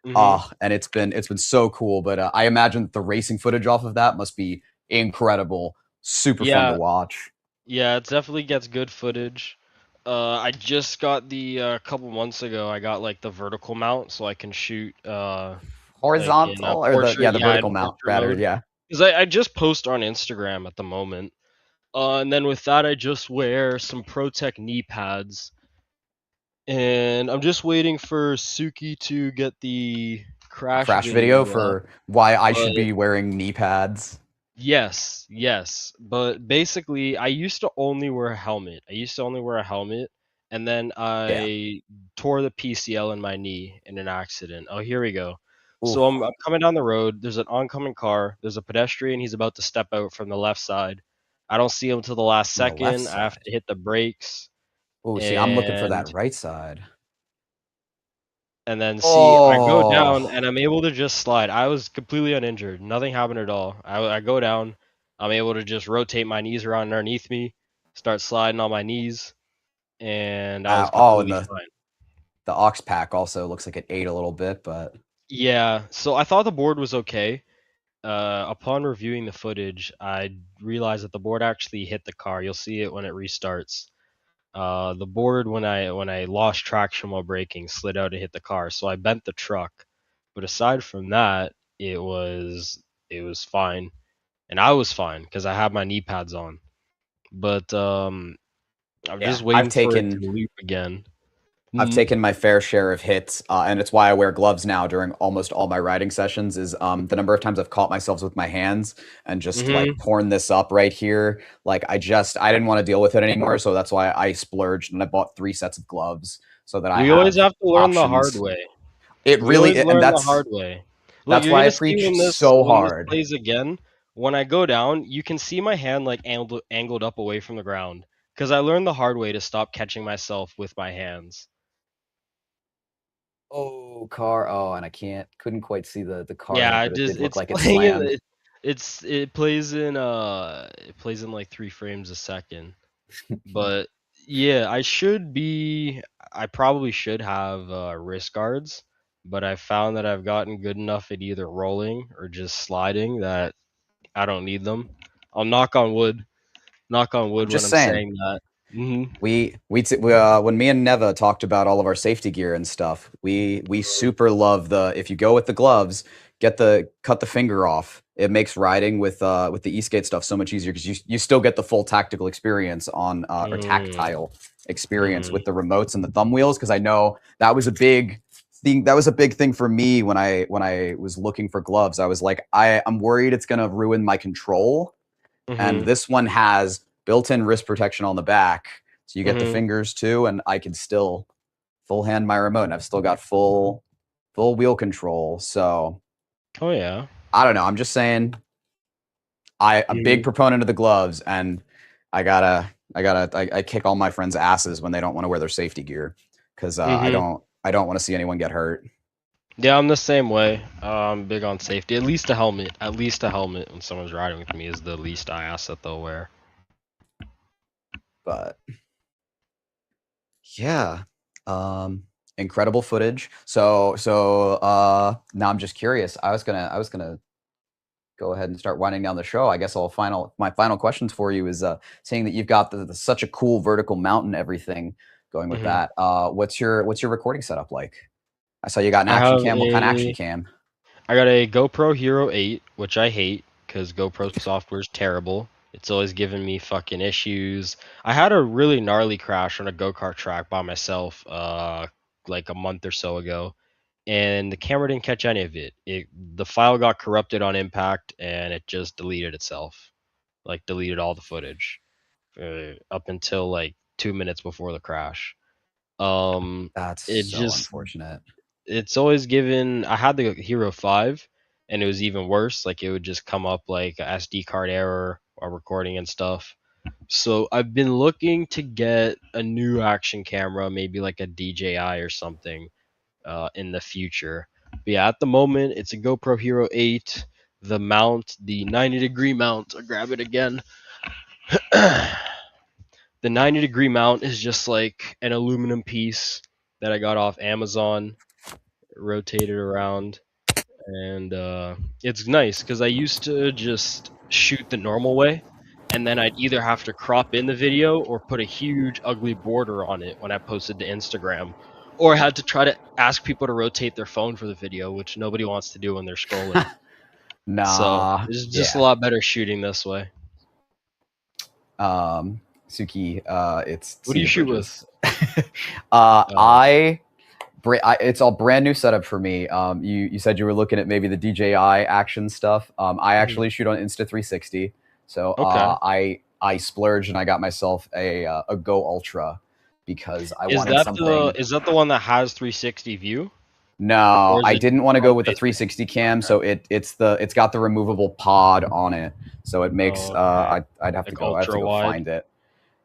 Speaker 1: Mhm.
Speaker 2: and it's been so cool. But I imagine that the racing footage off of that must be incredible. Super fun to
Speaker 1: Yeah.
Speaker 2: watch.
Speaker 1: Yeah. It definitely gets good footage. I just got the couple months ago. I got like the vertical mount, so I can shoot like in a
Speaker 2: Horizontal or
Speaker 1: portrait.
Speaker 2: the
Speaker 1: Yeah, in
Speaker 2: vertical mount
Speaker 1: portrait
Speaker 2: rather.
Speaker 1: mode.
Speaker 2: Yeah.
Speaker 1: Because I just post on Instagram at the moment. And then with that, I just wear some ProTech knee pads. And I'm just waiting for Suki to get the crash
Speaker 2: Crash video
Speaker 1: video up.
Speaker 2: for why I
Speaker 1: But
Speaker 2: should be wearing knee pads.
Speaker 1: yes, yes. But basically, I used to only wear a helmet. I used to only wear a helmet. And then
Speaker 2: Yeah.
Speaker 1: I tore the PCL in my knee in an accident. Oh, here we go. So
Speaker 2: Oof.
Speaker 1: I'm coming down the road. There's an oncoming car. There's a pedestrian. He's about to step out from the left side. I don't see him till the last
Speaker 2: On the left
Speaker 1: second. I have
Speaker 2: side.
Speaker 1: to hit the brakes.
Speaker 2: Oh, see, I'm looking for
Speaker 1: And
Speaker 2: that right side.
Speaker 1: and then see I go down
Speaker 2: Oh,
Speaker 1: and I'm able to just slide. I was completely uninjured. Nothing happened at all. I go down. I'm able to just rotate my knees around underneath me, start sliding on my knees, and I was
Speaker 2: and
Speaker 1: completely fine.
Speaker 2: the aux pack also looks like it ate a little bit, but
Speaker 1: Yeah, so I thought the board was okay. Upon reviewing the footage, I realized that the board actually hit the car. You'll see it when it restarts. The board when I lost traction while braking slid out and hit the car, so I bent the truck. But aside from that, it was it was fine, and I was fine because I had my knee pads on. But I'm
Speaker 2: Yeah,
Speaker 1: just waiting for it to loop again.
Speaker 2: I've
Speaker 1: Hmm.
Speaker 2: taken my fair share of hits, and it's why I wear gloves now during almost all my riding sessions. Is the number of times I've caught myself with my hands and just like
Speaker 1: Hmm.
Speaker 2: torn this up right here. Like I didn't want to deal with it anymore, so that's why I splurged and I bought 3 sets of gloves so that I
Speaker 1: We always
Speaker 2: have
Speaker 1: have to learn the hard
Speaker 2: options.
Speaker 1: way.
Speaker 2: It
Speaker 1: We
Speaker 2: really,
Speaker 1: always
Speaker 2: and
Speaker 1: learn the hard way. Look,
Speaker 2: that's
Speaker 1: you're
Speaker 2: why I
Speaker 1: gonna see
Speaker 2: preach
Speaker 1: when this
Speaker 2: so
Speaker 1: when this
Speaker 2: hard.
Speaker 1: plays again. When I go down, you can see my hand like angled up away from the ground because I learned the hard way to stop catching myself with my hands.
Speaker 2: Oh, car. Oh, and I couldn't quite see the car in it,
Speaker 1: Yeah,
Speaker 2: but it did look
Speaker 1: it's
Speaker 2: like it
Speaker 1: playing in
Speaker 2: slammed.
Speaker 1: it plays in like 3 frames a second. But yeah, I probably should have wrist guards, but I found that I've gotten good enough at either rolling or just sliding that I don't need them. I'll knock on wood
Speaker 2: I'm
Speaker 1: when
Speaker 2: just
Speaker 1: I'm
Speaker 2: saying.
Speaker 1: saying that. Hmm.
Speaker 2: When me and Neva talked about all of our safety gear and stuff, we super love the if you go with the gloves, cut the finger off. It makes riding with the e-skate stuff so much easier because you still get the full tactical experience on or
Speaker 1: Mm,
Speaker 2: tactile experience
Speaker 1: hmm.
Speaker 2: with the remotes and the thumb wheels because I know that was a big thing. That was a big thing for me when I was looking for gloves. I was like I'm worried it's gonna ruin my control, and
Speaker 1: Hmm.
Speaker 2: this one has built-in wrist protection on the back, so you get the
Speaker 1: Hmm.
Speaker 2: fingers too, and I can still full hand my remote, and I've still got full wheel control. So
Speaker 1: Oh yeah.
Speaker 2: I don't know. I'm just saying, I a big
Speaker 1: Hmm.
Speaker 2: proponent of the gloves, and I kick all my friends' asses when they don't want to wear their safety gear because
Speaker 1: Hmm.
Speaker 2: I don't want to see anyone get hurt.
Speaker 1: Yeah, I'm the same way. I'm big on safety. At least a helmet. At least a helmet when someone's riding with me is the least I ask that they'll wear.
Speaker 2: But yeah, um, incredible footage. So now I'm just curious. I was gonna go ahead and start winding down the show. I guess my final questions for you is seeing that you've got such a cool vertical mount and everything going with
Speaker 1: Hmm.
Speaker 2: that. What's your recording setup like? I saw you got an
Speaker 1: I
Speaker 2: action
Speaker 1: have
Speaker 2: cam. What kind of action
Speaker 1: a
Speaker 2: cam?
Speaker 1: I got a GoPro Hero 8, which I hate because GoPro software is terrible. It's always giving me fucking issues. I had a really gnarly crash on a go-kart track by myself like a month or so ago, and the camera didn't catch any of it. The file got corrupted on impact and it just deleted itself. Like deleted all the footage up until like 2 minutes before the crash. Um
Speaker 2: That's
Speaker 1: it
Speaker 2: so
Speaker 1: just
Speaker 2: unfortunate.
Speaker 1: it's always given. I had the Hero 5 and it was even worse. Like it would just come up like a SD card error while recording and stuff. So I've been looking to get a new action camera, maybe like a DJI or something in the future. But yeah, at the moment it's a GoPro Hero 8. The mount, the 90-degree mount, I'll grab it again. The 90-degree mount is just like an aluminum piece that I got off Amazon, rotated around, and it's nice because I used to just shoot the normal way, and then I'd either have to crop in the video or put a huge ugly border on it when I posted to Instagram, or I had to try to ask people to rotate their phone for the video, which nobody wants to do when they're scrolling. So
Speaker 2: Nah,
Speaker 1: it's just a
Speaker 2: yeah.
Speaker 1: lot better shooting this way.
Speaker 2: Suki, it's
Speaker 1: What do
Speaker 2: See
Speaker 1: you
Speaker 2: the
Speaker 1: shoot with?
Speaker 2: Bridges. uh,
Speaker 1: Oh,
Speaker 2: it's all brand new setup for me. You said you were looking at maybe the DJI action stuff. I
Speaker 1: mhm.
Speaker 2: actually shoot on Insta360, so
Speaker 1: Okay.
Speaker 2: I splurged and I got myself a Go Ultra because I wanted something.
Speaker 1: Is that the one that has 360 view, or
Speaker 2: No,
Speaker 1: is
Speaker 2: I
Speaker 1: it
Speaker 2: didn't want to go
Speaker 1: oh,
Speaker 2: with the
Speaker 1: basic?
Speaker 2: 360 cam,
Speaker 1: Okay.
Speaker 2: so it's got the removable pod on it, so it makes
Speaker 1: Oh, okay.
Speaker 2: I'd have to
Speaker 1: Like
Speaker 2: go
Speaker 1: ultra
Speaker 2: find
Speaker 1: wide.
Speaker 2: it.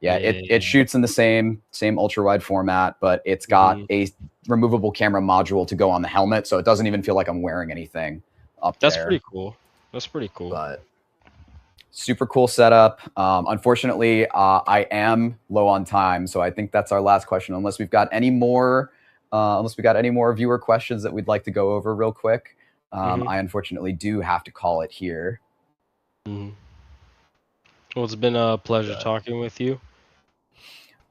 Speaker 2: Yeah, it
Speaker 1: Yeah.
Speaker 2: shoots in the same ultra wide format, but it's got
Speaker 1: Hmm.
Speaker 2: a removable camera module to go on the helmet, so it doesn't even feel like I'm wearing anything up
Speaker 1: That's
Speaker 2: there.
Speaker 1: pretty cool. That's pretty cool.
Speaker 2: But super cool setup. Unfortunately, I am low on time, so I think that's our last question. Unless we got any more viewer questions that we'd like to go over real quick,
Speaker 1: Hmm.
Speaker 2: I unfortunately do have to call it here.
Speaker 1: Hmm. Well, it's been a pleasure
Speaker 2: But
Speaker 1: talking with you.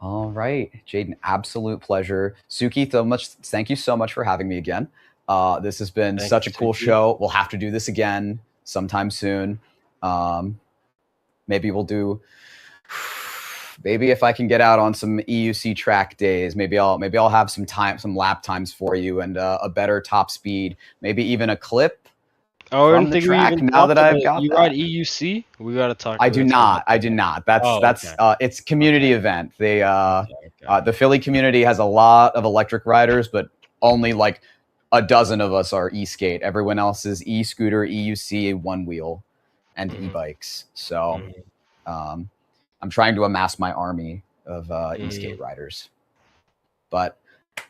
Speaker 2: all right, Jaden, absolute pleasure. Suki, thank you so much for having me again. This has been
Speaker 1: Thank
Speaker 2: such
Speaker 1: you,
Speaker 2: a cool
Speaker 1: Suki.
Speaker 2: show. We'll have to do this again sometime soon. Maybe we'll do. Maybe if I can get out on some EUC track days, maybe I'll have some lap times for you, and a better top speed. Maybe even a clip
Speaker 1: Oh, I
Speaker 2: from
Speaker 1: didn't
Speaker 2: the
Speaker 1: think we
Speaker 2: track.
Speaker 1: even
Speaker 2: Now
Speaker 1: talked
Speaker 2: that I've
Speaker 1: about
Speaker 2: got
Speaker 1: you ride
Speaker 2: that.
Speaker 1: EUC. We gotta talk.
Speaker 2: I
Speaker 1: We
Speaker 2: do
Speaker 1: gotta talk about
Speaker 2: not. I
Speaker 1: that.
Speaker 2: do not. That's
Speaker 1: Oh,
Speaker 2: that's
Speaker 1: okay.
Speaker 2: it's community event. They
Speaker 1: Okay. Okay.
Speaker 2: the Philly community has a lot of electric riders, but only like a dozen of us are e-skate. Everyone else is e-scooter, EUC, one wheel, and
Speaker 1: Mhm.
Speaker 2: e-bikes. So
Speaker 1: Mhm.
Speaker 2: I'm trying to amass my army of e-skate
Speaker 1: Mhm.
Speaker 2: riders. But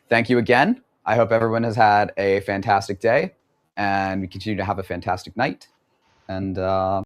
Speaker 2: thank you again. I hope everyone has had a fantastic day, and we continue to have a fantastic night. And